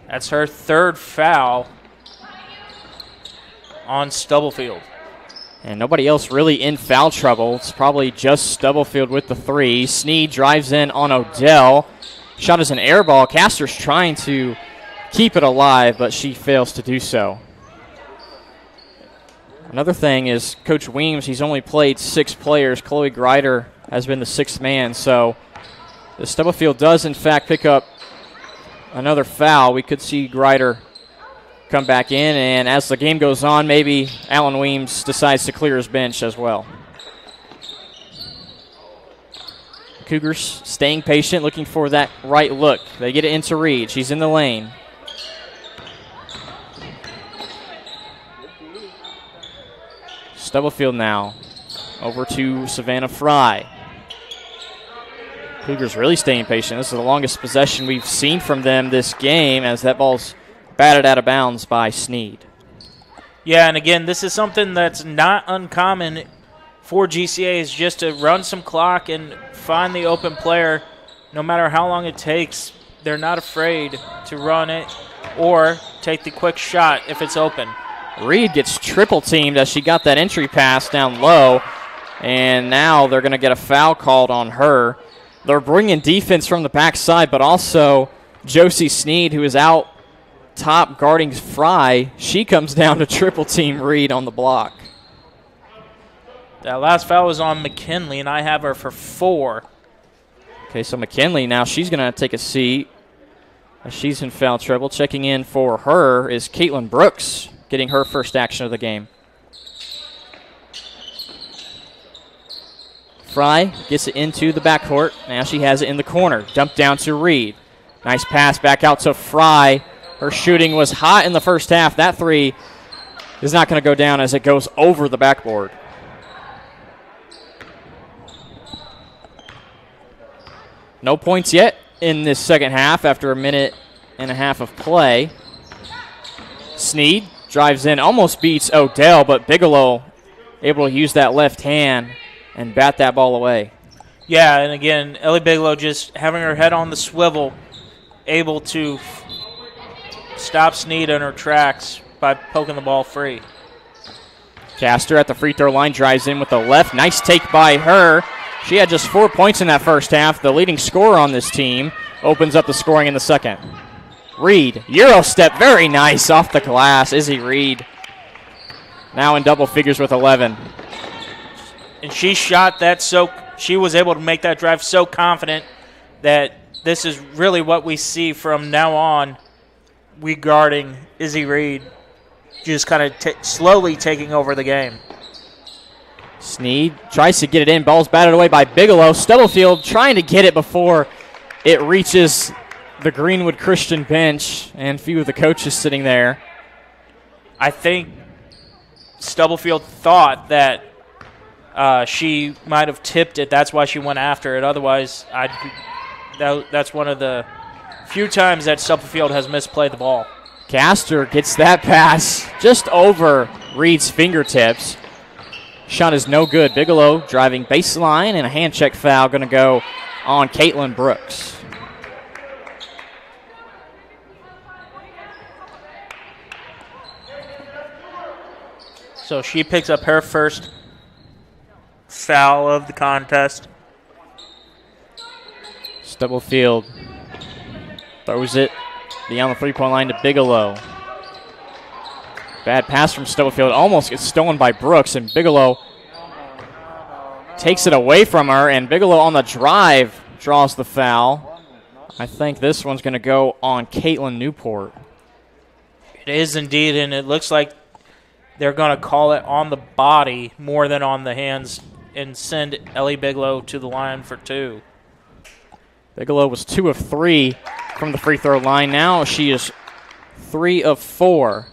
That's her third foul on Stubblefield. And nobody else really in foul trouble. It's probably just Stubblefield with the 3. Sneed drives in on Odell. Shot is an air ball. Castor's trying to keep it alive, but she fails to do so. Another thing is Coach Weems, he's only played 6 players. Chloe Greider has been the 6th man. So the Stubblefield does, in fact, pick up another foul. We could see Greider come back in, and as the game goes on, maybe Alan Weems decides to clear his bench as well. Cougars staying patient, looking for that right look. They get it into Reed. She's in the lane. Stubblefield now over to Savannah Fry. Cougars really staying patient. This is the longest possession we've seen from them this game, as that ball's batted out of bounds by Sneed. Yeah, and again, this is something that's not uncommon for GCA, is just to run some clock and find the open player. No matter how long it takes, they're not afraid to run it or take the quick shot if it's open. Reed gets triple teamed as she got that entry pass down low, and now they're going to get a foul called on her. They're bringing defense from the backside, but also Josie Sneed, who is out top guarding Fry, she comes down to triple team Reed on the block. That last foul was on McKinley, and I have her for 4. Okay, so McKinley now, she's going to take a seat. She's in foul trouble. Checking in for her is Caitlin Brooks, getting her first action of the game. Fry gets it into the backcourt. Now she has it in the corner. Dumped down to Reed. Nice pass back out to Fry. Her shooting was hot in the first half. That three is not going to go down as it goes over the backboard. No points yet in this second half after a minute and a half of play. Sneed drives in, almost beats Odell, but Bigelow able to use that left hand and bat that ball away. Yeah, and again, Ellie Bigelow just having her head on the swivel, able to stop Sneed in her tracks by poking the ball free. Caster at the free throw line drives in with the left. Nice take by her. She had just 4 points in that first half. The leading scorer on this team opens up the scoring in the second. Reed, Euro step, very nice off the glass. Izzy Reed now in double figures with 11. And she shot that she was able to make that drive so confident that this is really what we see from now on regarding Izzy Reed just kind of slowly taking over the game. Sneed tries to get it in. Ball's batted away by Bigelow. Stubblefield trying to get it before it reaches the Greenwood Christian bench and a few of the coaches sitting there. I think Stubblefield thought that she might have tipped it. That's why she went after it. Otherwise, that's one of the few times that Stubblefield has misplayed the ball. Caster gets that pass just over Reed's fingertips. Shot is no good. Bigelow driving baseline, and a hand check foul going to go on Caitlin Brooks. So she picks up her first foul of the contest. Stubblefield throws it beyond the three-point line to Bigelow. Bad pass from Stubblefield. Almost gets stolen by Brooks, and Bigelow takes it away from her, and Bigelow on the drive draws the foul. I think this one's going to go on Caitlin Newport. It is indeed, and it looks like they're going to call it on the body more than on the hands and send Ellie Bigelow to the line for 2. Bigelow was 2 of 3 from the free throw line. Now she is 3 of 4.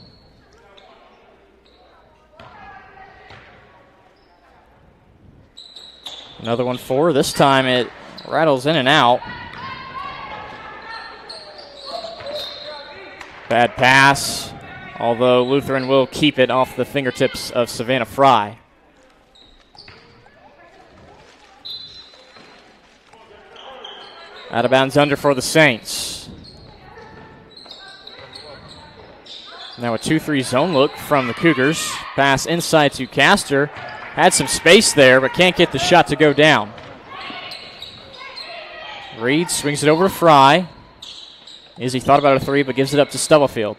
Another one for her. This time it rattles in and out. Bad pass, although Lutheran will keep it off the fingertips of Savannah Fry. Out of bounds under for the Saints. Now a 2-3 zone look from the Cougars. Pass inside to Caster. Had some space there, but can't get the shot to go down. Reed swings it over to Fry. Izzy thought about a 3, but gives it up to Stubblefield.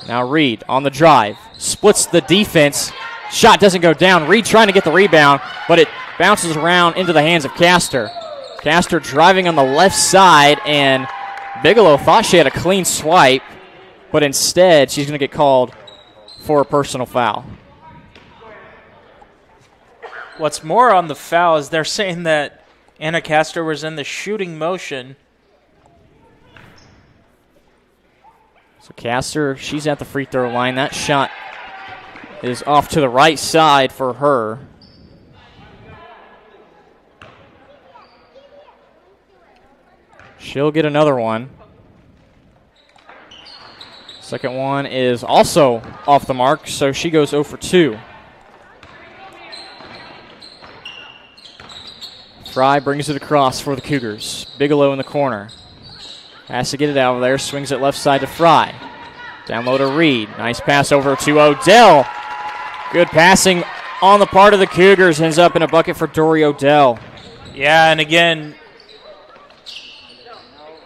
Now Reed on the drive. Splits the defense. Shot doesn't go down. Reed trying to get the rebound, but it bounces around into the hands of Caster. Caster driving on the left side, and Bigelow thought she had a clean swipe, but instead she's going to get called for a personal foul. What's more on the foul is they're saying that Anna Caster was in the shooting motion. So Caster, she's at the free throw line. That shot is off to the right side for her. She'll get another one. Second one is also off the mark, so she goes 0 for 2. Fry brings it across for the Cougars. Bigelow in the corner. Has to get it out of there. Swings it left side to Fry. Down low to Reed. Nice pass over to Odell. Good passing on the part of the Cougars. Ends up in a bucket for Dory Odell. Yeah, and again,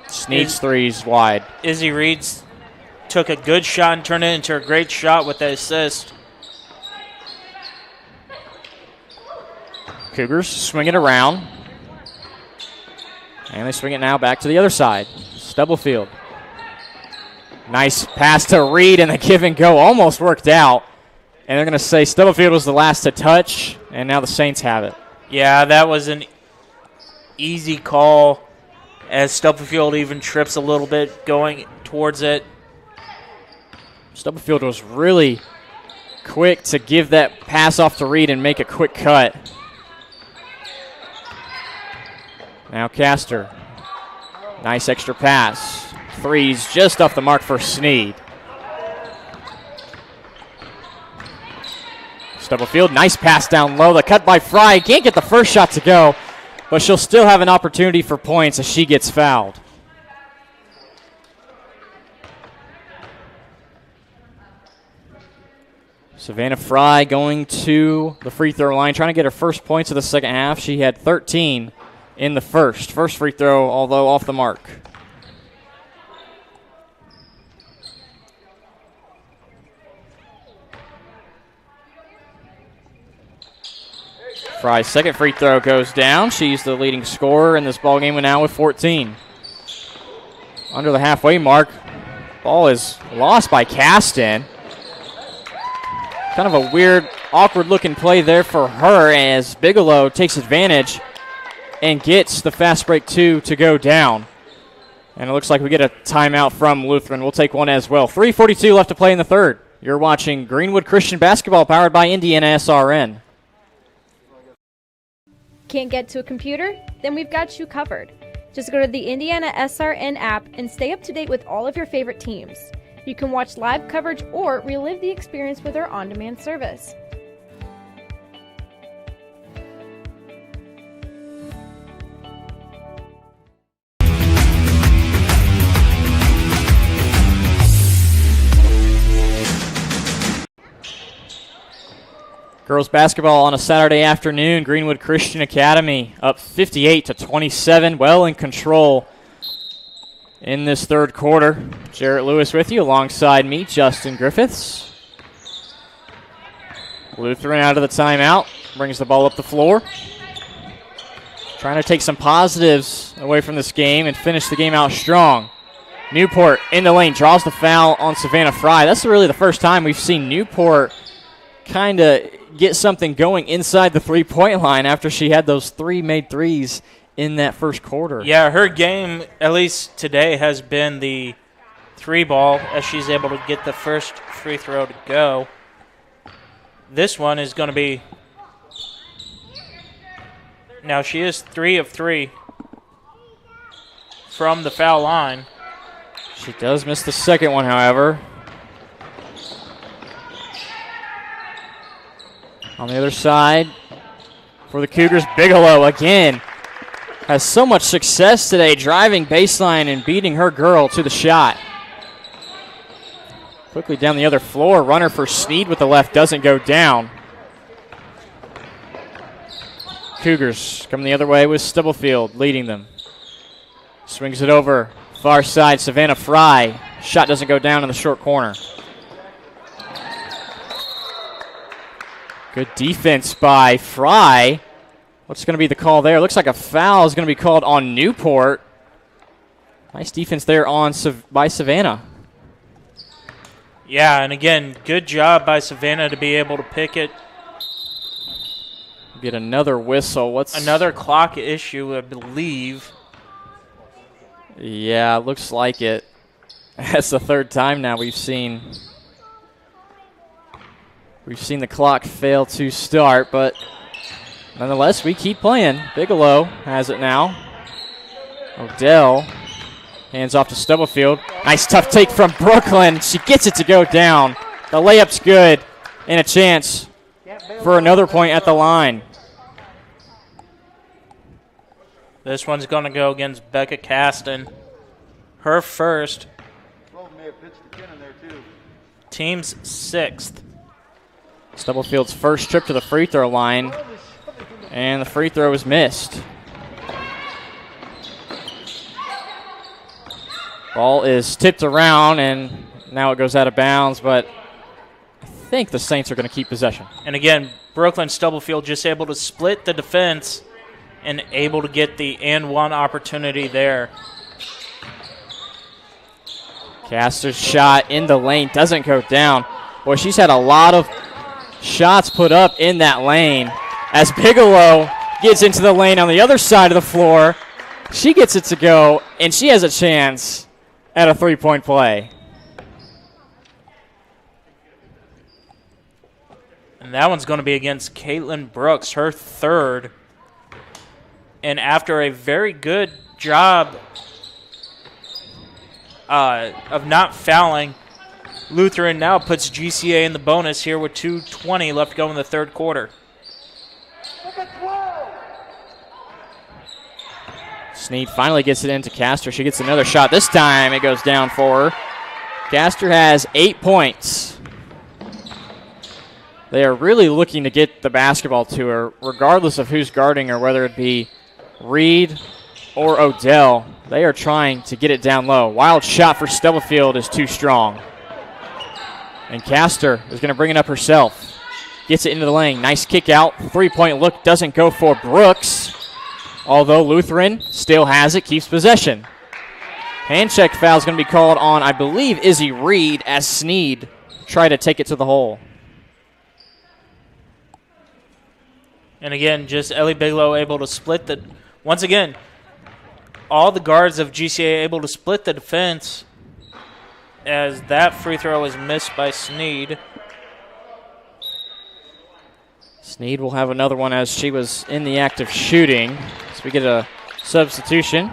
Sneaks threes wide. Izzy Reed took a good shot and turned it into a great shot with the assist. Cougars swing it around. And they swing it now back to the other side. Stubblefield. Nice pass to Reed, and the give and go almost worked out. And they're going to say Stubblefield was the last to touch, and now the Saints have it. Yeah, that was an easy call as Stubblefield even trips a little bit going towards it. Stubblefield was really quick to give that pass off to Reed and make a quick cut. Now Castor. Nice extra pass. Three's just off the mark for Sneed. Stubblefield, nice pass down low. The cut by Fry. Can't get the first shot to go, but she'll still have an opportunity for points as she gets fouled. Savannah Fry going to the free throw line, trying to get her first points of the second half. She had 13 in the first. First free throw, although off the mark. Fry's second free throw goes down. She's the leading scorer in this ballgame now with 14. Under the halfway mark, ball is lost by Caston. Kind of a weird, awkward-looking play there for her as Bigelow takes advantage and gets the fast break two to go down. And it looks like we get a timeout from Lutheran. We'll take one as well. 3:42 left to play in the third. You're watching Greenwood Christian Basketball powered by Indiana SRN. Can't get to a computer? Then we've got you covered. Just go to the Indiana SRN app and stay up to date with all of your favorite teams. You can watch live coverage or relive the experience with our on-demand service. Girls basketball on a Saturday afternoon. Greenwood Christian Academy up 58-27, well in control in this third quarter. Jarrett Lewis with you alongside me, Justin Griffiths. Lutheran out of the timeout, brings the ball up the floor. Trying to take some positives away from this game and finish the game out strong. Newport in the lane, draws the foul on Savannah Fry. That's really the first time we've seen Newport kind of get something going inside the three-point line after she had those three made threes in that first quarter. Yeah, her game, at least today, has been the three ball as she's able to get the first free throw to go. This one is going to be... Now, she is 3 of 3 from the foul line. She does miss the second one, however. On the other side, for the Cougars, Bigelow again has so much success today driving baseline and beating her girl to the shot. Quickly down the other floor, runner for Sneed with the left doesn't go down. Cougars coming the other way with Stubblefield leading them. Swings it over, far side, Savannah Fry. Shot doesn't go down in the short corner. Good defense by Fry. What's going to be the call there? Looks like a foul is going to be called on Newport. Nice defense there by Savannah. Yeah, and again, good job by Savannah to be able to pick it. Get another whistle. Another clock issue, I believe. Yeah, looks like it. That's the third time now we've seen the clock fail to start, but nonetheless, we keep playing. Bigelow has it now. Odell hands off to Stubblefield. Nice tough take from Brooklyn. She gets it to go down. The layup's good and a chance for another point at the line. This one's going to go against Becca Caston. Her first. Team's 6th. Stubblefield's first trip to the free throw line, and the free throw is missed. Ball is tipped around, and now it goes out of bounds, but I think the Saints are going to keep possession. And again, Brooklyn Stubblefield just able to split the defense and able to get the and one opportunity there. Castor's shot in the lane doesn't go down. Boy, she's had a lot of shots put up in that lane. As Bigelow gets into the lane on the other side of the floor, she gets it to go, and she has a chance at a three-point play. And that one's going to be against Caitlin Brooks, her third. And after a very good job of not fouling, Lutheran now puts GCA in the bonus here with 2:20 left to go in the third quarter. Snead finally gets it into Castor. She gets another shot. This time it goes down for her. Castor has 8 points. They are really looking to get the basketball to her, regardless of who's guarding her, whether it be Reed or Odell. They are trying to get it down low. Wild shot for Stubblefield is too strong. And Castor is going to bring it up herself. Gets it into the lane. Nice kick out. Three-point look doesn't go for Brooks. Although Lutheran still has it, keeps possession. Hand check foul is going to be called on, I believe, Izzy Reed as Snead try to take it to the hole. And again, just Ellie Bigelow able to split the, once again, all the guards of GCA able to split the defense as that free throw is missed by Snead. Snead will have another one as she was in the act of shooting. So we get a substitution.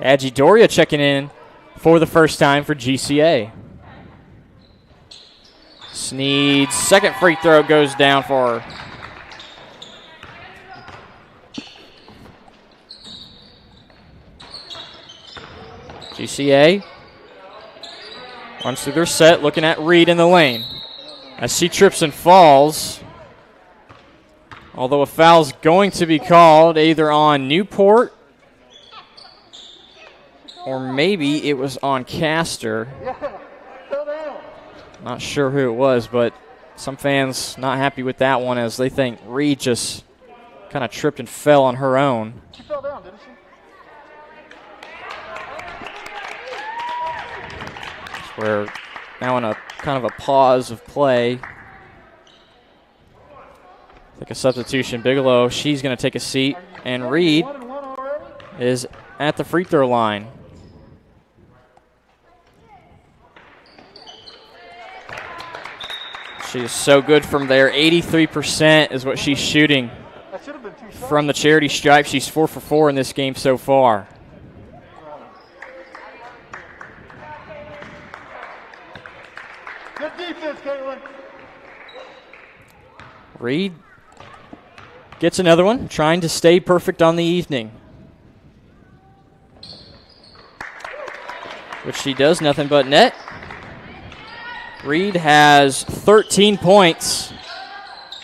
Adji Doria checking in for the first time for GCA. Snead's second free throw goes down for her. GCA runs through their set, looking at Reed in the lane. As she trips and falls, although a foul's going to be called either on Newport or maybe it was on Castor. Not sure who it was, but some fans not happy with that one as they think Reed just kind of tripped and fell on her own. She fell down, didn't she? We're now in a kind of a pause of play. Like a substitution. Bigelow, she's going to take a seat, and Reed is at the free throw line. She is so good from there. 83% is what she's shooting from the charity stripe. She's 4 for 4 in this game so far. Good defense, Caitlin. Reed gets another one, trying to stay perfect on the evening. Which she does, nothing but net. Reed has 13 points.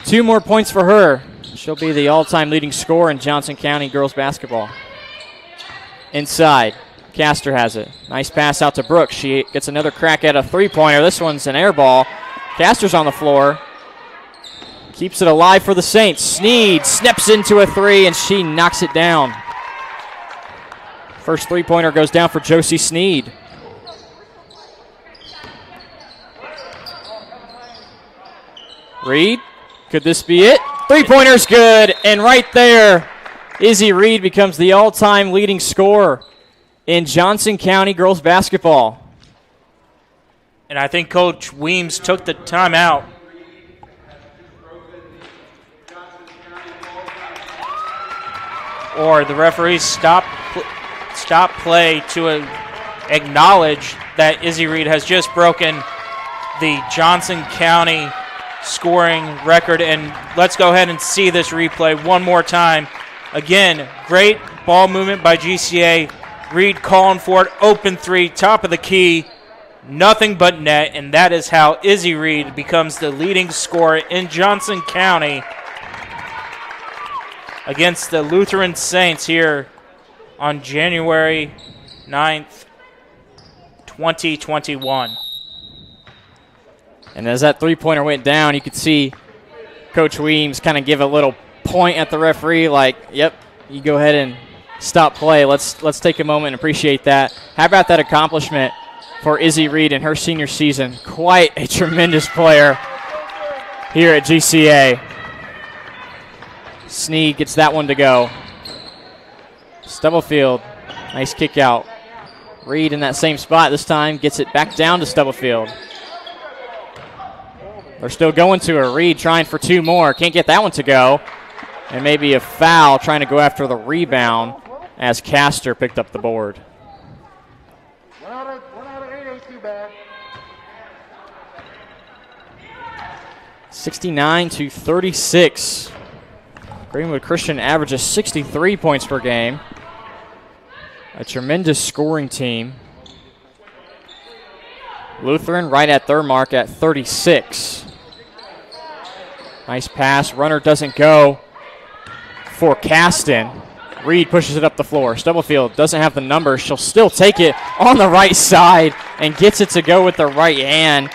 2 more points for her. She'll be the all-time leading scorer in Johnson County girls basketball. Inside, Castor has it. Nice pass out to Brooks. She gets another crack at a three-pointer. This one's an air ball. Castor's on the floor. Keeps it alive for the Saints. Snead steps into a three, and she knocks it down. First three-pointer goes down for Josie Snead. Reed, could this be it? Three-pointer's good, and right there, Izzy Reed becomes the all-time leading scorer in Johnson County girls basketball. And I think Coach Weems took the timeout. Or the referees stop play to acknowledge that Izzy Reed has just broken the Johnson County scoring record. And let's go ahead and see this replay one more time. Again, great ball movement by GCA. Reed calling for it, open three, top of the key, nothing but net, and that is how Izzy Reed becomes the leading scorer in Johnson County against the Lutheran Saints here on January 9th, 2021. And as that three-pointer went down, you could see Coach Weems kind of give a little point at the referee like, yep, you go ahead and stop play. Let's take a moment and appreciate that. How about that accomplishment for Izzy Reed in her senior season? Quite a tremendous player here at GCA. Sneed gets that one to go. Stubblefield, nice kick out. Reed in that same spot this time, gets it back down to Stubblefield. They're still going to her. Reed trying for two more. Can't get that one to go. And maybe a foul trying to go after the rebound as Castor picked up the board. 69-36. Greenwood Christian averages 63 points per game. A tremendous scoring team. Lutheran right at their mark at 36. Nice pass. Runner doesn't go for Caston. Reed pushes it up the floor. Stubblefield doesn't have the numbers. She'll still take it on the right side and gets it to go with the right hand.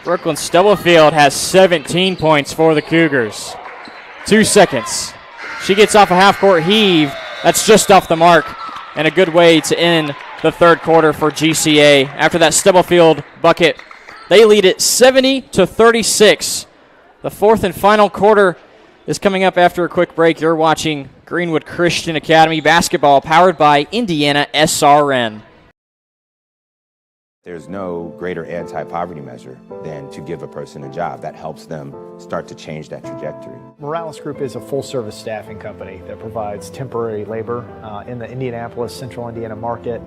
Brooklyn Stubblefield has 17 points for the Cougars. 2 seconds. She gets off a half-court heave. That's just off the mark. And a good way to end the third quarter for GCA. After that Stubblefield bucket, they lead it 70-36. The fourth and final quarter is coming up after a quick break. You're watching Greenwood Christian Academy basketball powered by Indiana SRN. There's no greater anti-poverty measure than to give a person a job. That helps them start to change that trajectory. Morales Group is a full-service staffing company that provides temporary labor in the Indianapolis, Central Indiana market.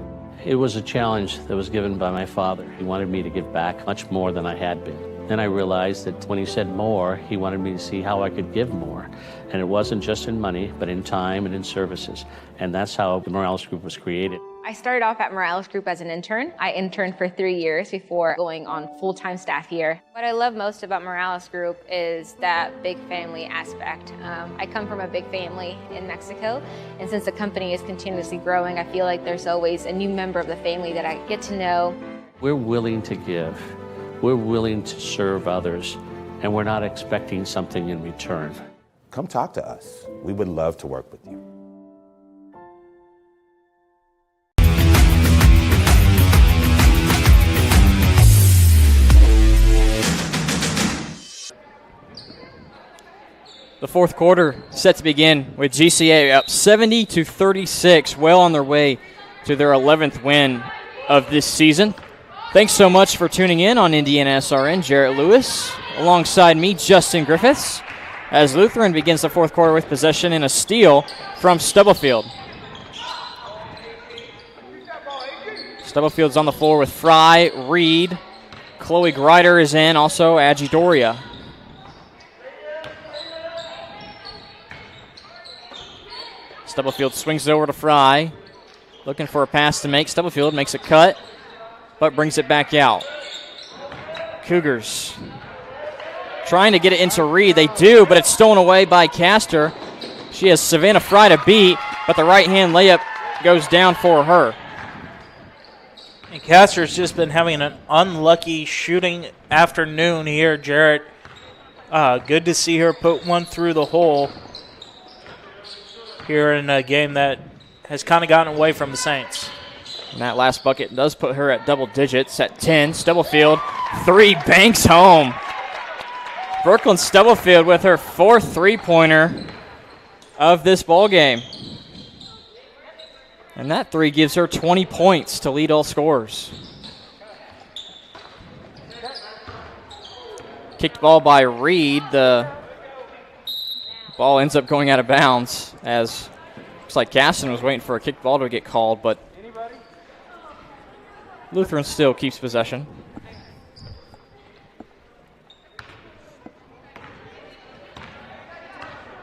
It was a challenge that was given by my father. He wanted me to give back much more than I had been. Then I realized that when he said more, he wanted me to see how I could give more. And it wasn't just in money, but in time and in services. And that's how the Morales Group was created. I started off at Morales Group as an intern. I interned for 3 years before going on full-time staff here. What I love most about Morales Group is that big family aspect. I come from a big family in Mexico, and since the company is continuously growing, I feel like there's always a new member of the family that I get to know. We're willing to give. We're willing to serve others, and we're not expecting something in return. Come talk to us. We would love to work with you. The fourth quarter set to begin with GCA up 70-36, well on their way to their 11th win of this season. Thanks so much for tuning in on Indiana SRN. Jarrett Lewis alongside me, Justin Griffiths, as Lutheran begins the fourth quarter with possession and a steal from Stubblefield. Stubblefield's on the floor with Fry, Reed, Chloe Greider is in, also Agidoria. Stubblefield swings it over to Fry, looking for a pass to make. Stubblefield makes a cut, but brings it back out. Cougars trying to get it into Reed. They do, but it's stolen away by Castor. She has Savannah Fry to beat, but the right-hand layup goes down for her. And Castor's just been having an unlucky shooting afternoon here, Jarrett. Good to see her put one through the hole here in a game that has kind of gotten away from the Saints. And that last bucket does put her at double digits at 10. Stubblefield, three, banks home. Brooklyn Stubblefield with her fourth three-pointer of this ball game. And that three gives her 20 points to lead all scorers. Kicked ball by Reed. The ball ends up going out of bounds as looks like Caston was waiting for a kicked ball to get called, but Lutheran still keeps possession.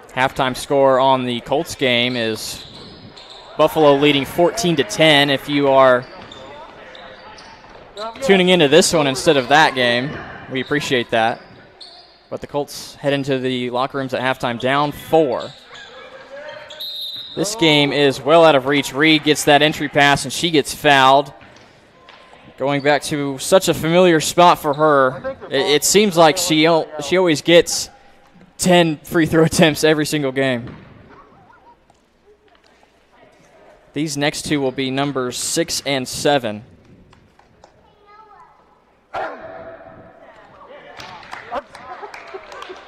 Halftime score on the Colts game is Buffalo leading 14-10. If you are tuning into this one instead of that game, we appreciate that. But the Colts head into the locker rooms at halftime down 4. This game is well out of reach. Reed gets that entry pass, and she gets fouled. Going back to such a familiar spot for her. It seems like she always gets 10 free throw attempts every single game. These next two will be numbers 6 and 7.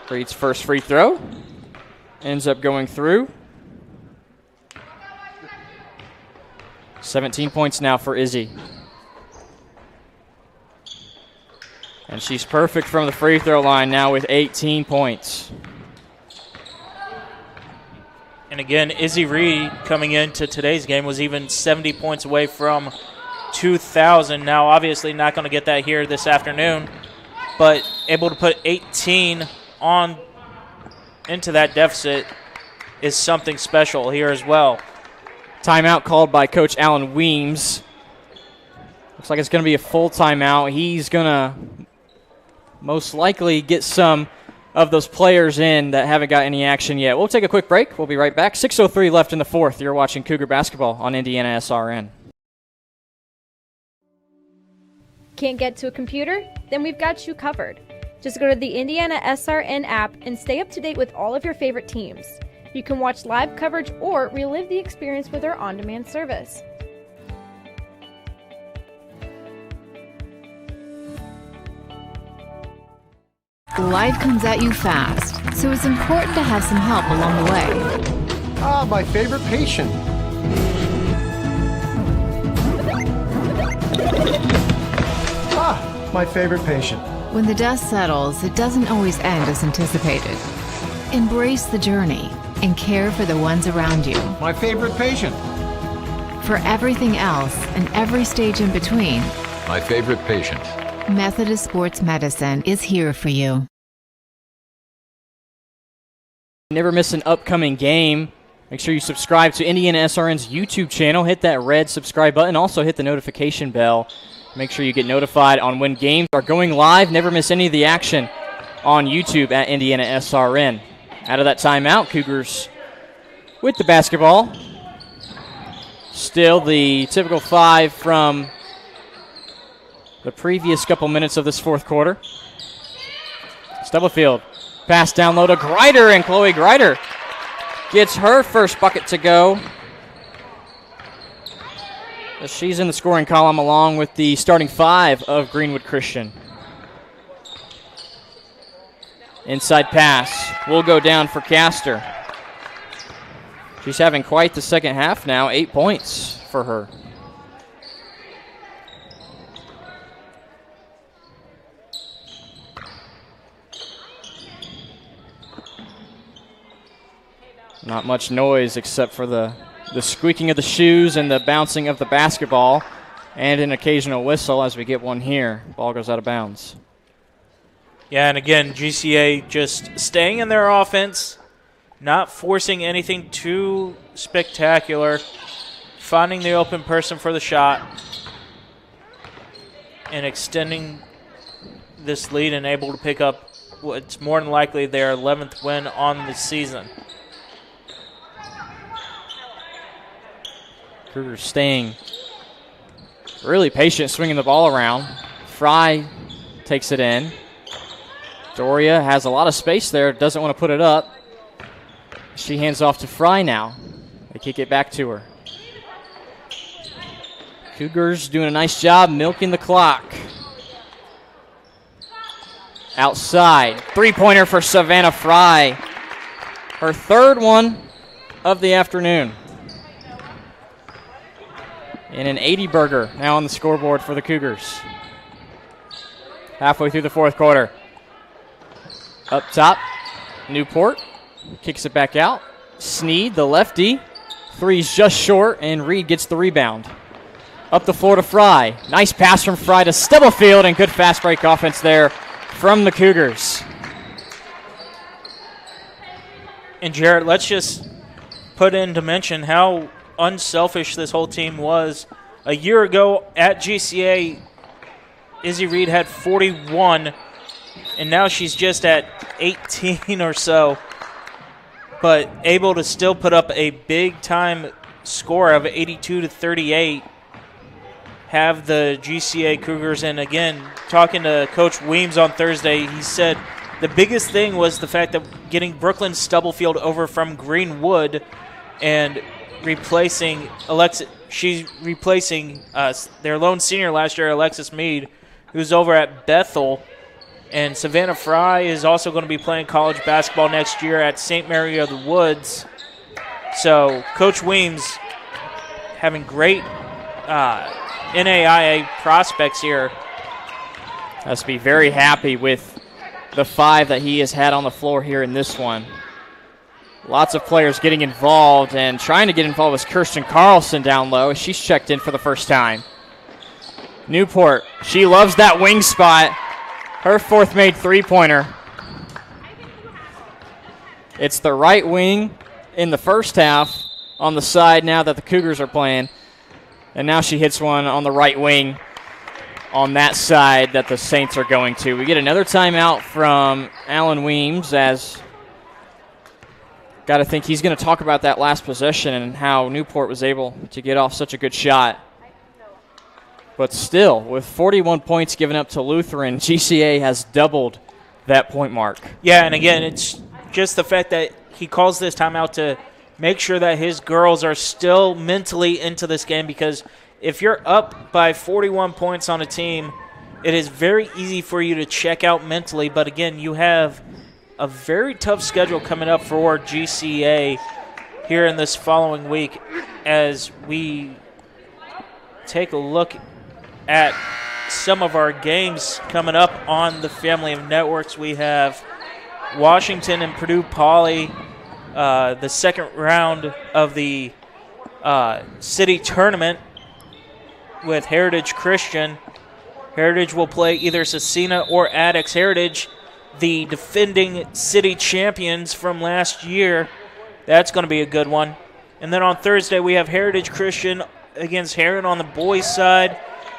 Reed's first free throw ends up going through. 17 points now for Izzy. And she's perfect from the free throw line now with 18 points. And again, Izzy Reed coming into today's game was even 70 points away from 2,000. Now, obviously not going to get that here this afternoon, but able to put 18 on into that deficit is something special here as well. Timeout called by Coach Alan Weems. Looks like it's going to be a full timeout. He's going to most likely get some of those players in that haven't got any action yet. We'll take a quick break. We'll be right back. 6:03 left in the fourth. You're watching Cougar Basketball on Indiana SRN. Can't get to a computer? Then we've got you covered. Just go to the Indiana SRN app and stay up to date with all of your favorite teams. You can watch live coverage or relive the experience with our on-demand service. Life comes at you fast, so it's important to have some help along the way. Ah, my favorite patient. Ah, my favorite patient. When the dust settles, it doesn't always end as anticipated. Embrace the journey and care for the ones around you. My favorite patient. For everything else and every stage in between, my favorite patient. Methodist Sports Medicine is here for you. Never miss an upcoming game. Make sure you subscribe to Indiana SRN's YouTube channel. Hit that red subscribe button. Also hit the notification bell. Make sure you get notified on when games are going live. Never miss any of the action on YouTube at Indiana SRN. Out of that timeout, Cougars with the basketball. Still the typical 5 from the previous couple minutes of this fourth quarter. Stubblefield, pass down low to Greider, and Chloe Greider gets her first bucket to go. She's in the scoring column along with the starting 5 of Greenwood Christian. Inside pass will go down for Castor. She's having quite the second half now, 8 points for her. Not much noise except for the squeaking of the shoes and the bouncing of the basketball and an occasional whistle as we get one here. Ball goes out of bounds. Yeah, and again, GCA just staying in their offense, not forcing anything too spectacular, finding the open person for the shot, and extending this lead and able to pick up what's more than likely their 11th win on the season. Cougars staying really patient, swinging the ball around. Fry takes it in. Doria has a lot of space there, doesn't want to put it up. She hands off to Fry now. They kick it back to her. Cougars doing a nice job milking the clock. Outside, three-pointer for Savannah Fry. Her third one of the afternoon. And an 80-burger now on the scoreboard for the Cougars. Halfway through the fourth quarter. Up top, Newport kicks it back out. Sneed, the lefty, three's just short, and Reed gets the rebound. Up the floor to Fry. Nice pass from Fry to Stubblefield, and good fast break offense there from the Cougars. And Jarrett, let's just put into mention how unselfish this whole team was. A year ago at GCA, Izzy Reed had 41, and now she's just at 18 or so, but able to still put up a big-time score of 82-38, have the GCA Cougars. And again, talking to Coach Weems on Thursday, he said the biggest thing was the fact that getting Brooklyn Stubblefield over from Greenwood and replacing she's replacing their lone senior last year, Alexis Mead, who's over at Bethel. And Savannah Fry is also going to be playing college basketball next year at St. Mary of the Woods. So Coach Weems having great NAIA prospects here. Has to be very happy with the 5 that he has had on the floor here in this one. Lots of players getting involved, and trying to get involved with Kirsten Carlson down low. She's checked in for the first time. Newport, she loves that wing spot. Her 4th made 3-pointer. It's the right wing in the first half on the side now that the Cougars are playing. And now she hits one on the right wing on that side that the Saints are going to. We get another timeout from Alan Weems, as got to think he's going to talk about that last possession and how Newport was able to get off such a good shot. But still, with 41 points given up to Lutheran, GCA has doubled that point mark. Yeah, and again, it's just the fact that he calls this timeout to make sure that his girls are still mentally into this game, because if you're up by 41 points on a team, it is very easy for you to check out mentally. But again, you have a very tough schedule coming up for GCA here in this following week. As we take a look at some of our games coming up on the family of networks, we have Washington and Purdue Poly, the second round of the city tournament with Heritage Christian. Heritage will play either Cecina or Addix. Heritage, the defending city champions from last year. That's going to be a good one. And then on Thursday, we have Heritage Christian against Heron on the boys' side,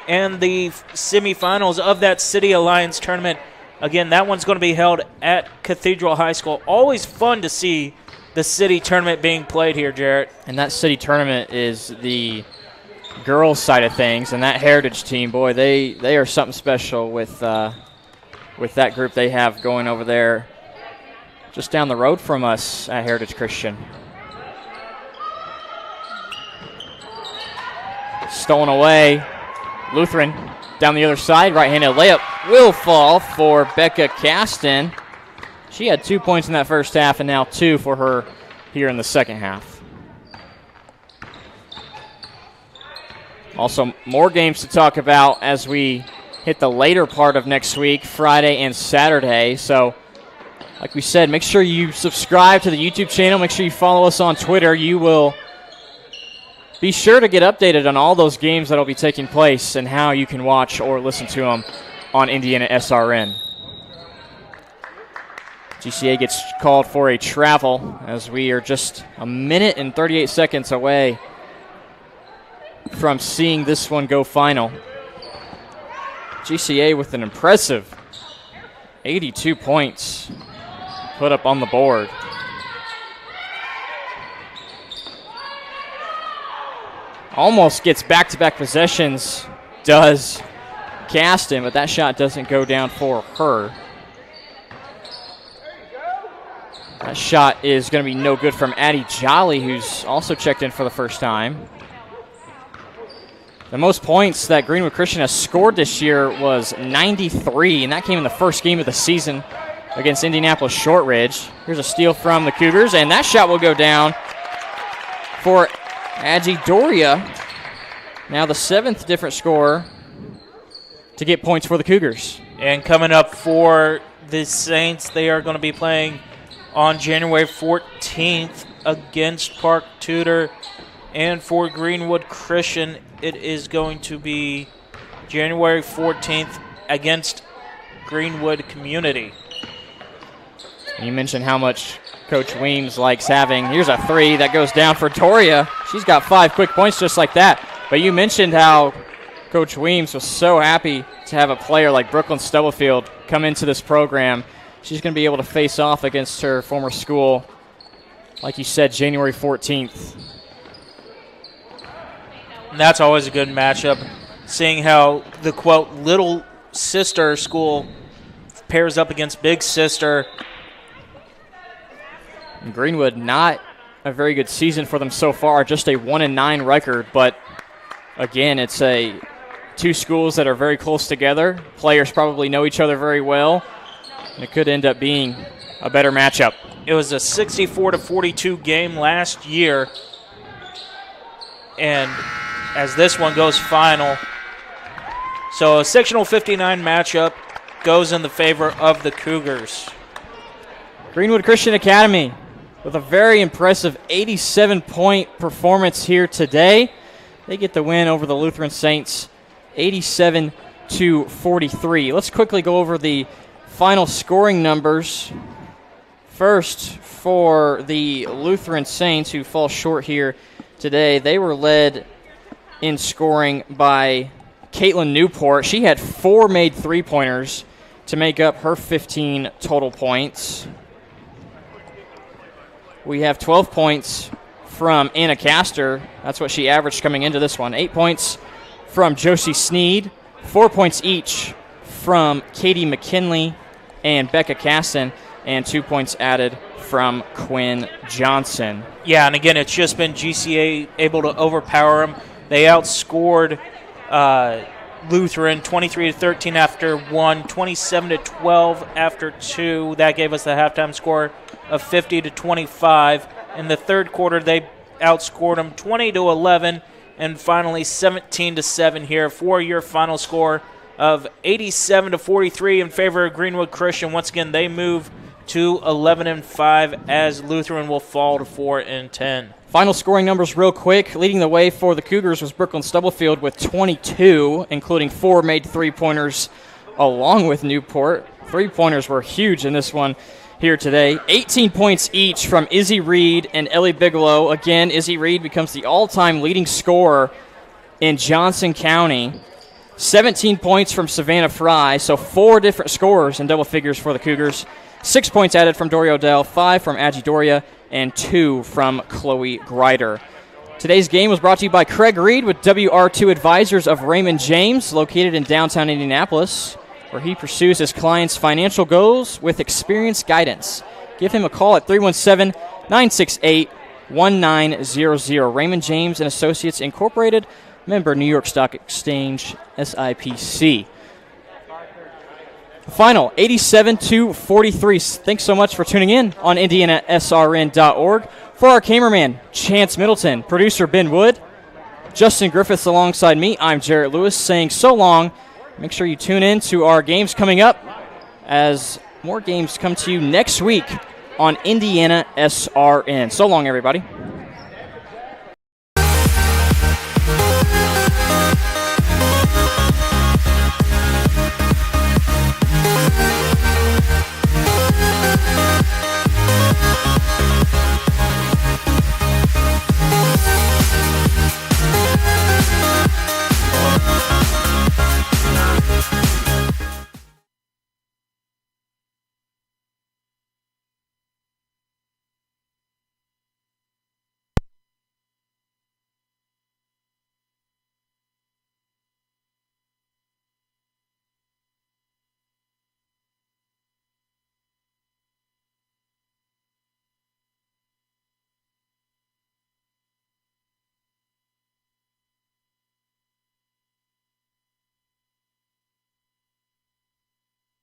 and the semifinals of that City Alliance tournament. Again, that one's going to be held at Cathedral High School. Always fun to see the city tournament being played here, Jarrett. And that city tournament is the girls' side of things, and that Heritage team, boy, they are something special with that group they have going over there just down the road from us at Heritage Christian. Stolen away. Lutheran down the other side. Right-handed layup will fall for Becca Caston. She had 2 points in that first half, and now 2 for her here in the second half. Also, more games to talk about as we hit the later part of next week, Friday and Saturday. So, like we said, make sure you subscribe to the YouTube channel. Make sure you follow us on Twitter. You will be sure to get updated on all those games that will be taking place and how you can watch or listen to them on Indiana SRN. GCA gets called for a travel as we are just a minute and 38 seconds away from seeing this one go final. GCA with an impressive 82 points put up on the board. Almost gets back-to-back possessions, does Caston, but that shot doesn't go down for her. That shot is going to be no good from Addie Jolly, who's also checked in for the first time. The most points that Greenwood Christian has scored this year was 93, and that came in the first game of the season against Indianapolis Shortridge. Here's a steal from the Cougars, and that shot will go down for Adji Doria, now the 7th different scorer to get points for the Cougars. And coming up for the Saints, they are going to be playing on January 14th against Park Tudor. And for Greenwood Christian, it is going to be January 14th against Greenwood Community. You mentioned how much Coach Weems likes having. Here's a 3 that goes down for Doria. She's got 5 quick points just like that. But you mentioned how Coach Weems was so happy to have a player like Brooklyn Stubblefield come into this program. She's going to be able to face off against her former school, like you said, January 14th. And that's always a good matchup, seeing how the, quote, little sister school pairs up against big sister. And Greenwood, not a very good season for them so far, just a 1-9 record. But again, it's two schools that are very close together. Players probably know each other very well, and it could end up being a better matchup. It was a 64-42 game last year, and as this one goes final, so a sectional 59 matchup goes in the favor of the Cougars. Greenwood Christian Academy with a very impressive 87-point performance here today. They get the win over the Lutheran Saints, 87-43. Let's quickly go over the final scoring numbers. First, for the Lutheran Saints, who fall short here today, they were led in scoring by Caitlin Newport. She had 4 made three-pointers to make up her 15 total points. We have 12 points from Anna Castor. That's what she averaged coming into this one. 8 points from Josie Sneed. 4 points each from Katie McKinley and Becca Caston. And 2 points added from Quinn Johnson. Yeah, and again, it's just been GCA able to overpower them. They outscored Lutheran 23-13 after 1, 27-12 after 2. That gave us the halftime score of 50-25. In the third quarter, they outscored them 20-11, and finally 17-7 here for your final score of 87-43 in favor of Greenwood Christian. Once again, they move to 11-5 as Lutheran will fall to 4-10. Final scoring numbers real quick. Leading the way for the Cougars was Brooklyn Stubblefield with 22, including 4 made three-pointers along with Newport. Three-pointers were huge in this one here today. 18 points each from Izzy Reed and Ellie Bigelow. Again, Izzy Reed becomes the all-time leading scorer in Johnson County. 17 points from Savannah Fry, so 4 different scorers in double figures for the Cougars. 6 points added from Dory Odell, 5 from Adji Doria, and 2 from Chloe Greider. Today's game was brought to you by Craig Reed with WR2 Advisors of Raymond James, located in downtown Indianapolis, where he pursues his clients' financial goals with experienced guidance. Give him a call at 317-968-1900. Raymond James & Associates Incorporated, member New York Stock Exchange, SIPC. Final, 87-43. Thanks so much for tuning in on IndianaSRN.org. For our cameraman, Chance Middleton, producer Ben Wood, Justin Griffiths alongside me, I'm Jarrett Lewis saying so long. Make sure you tune in to our games coming up as more games come to you next week on Indiana SRN. So long, everybody.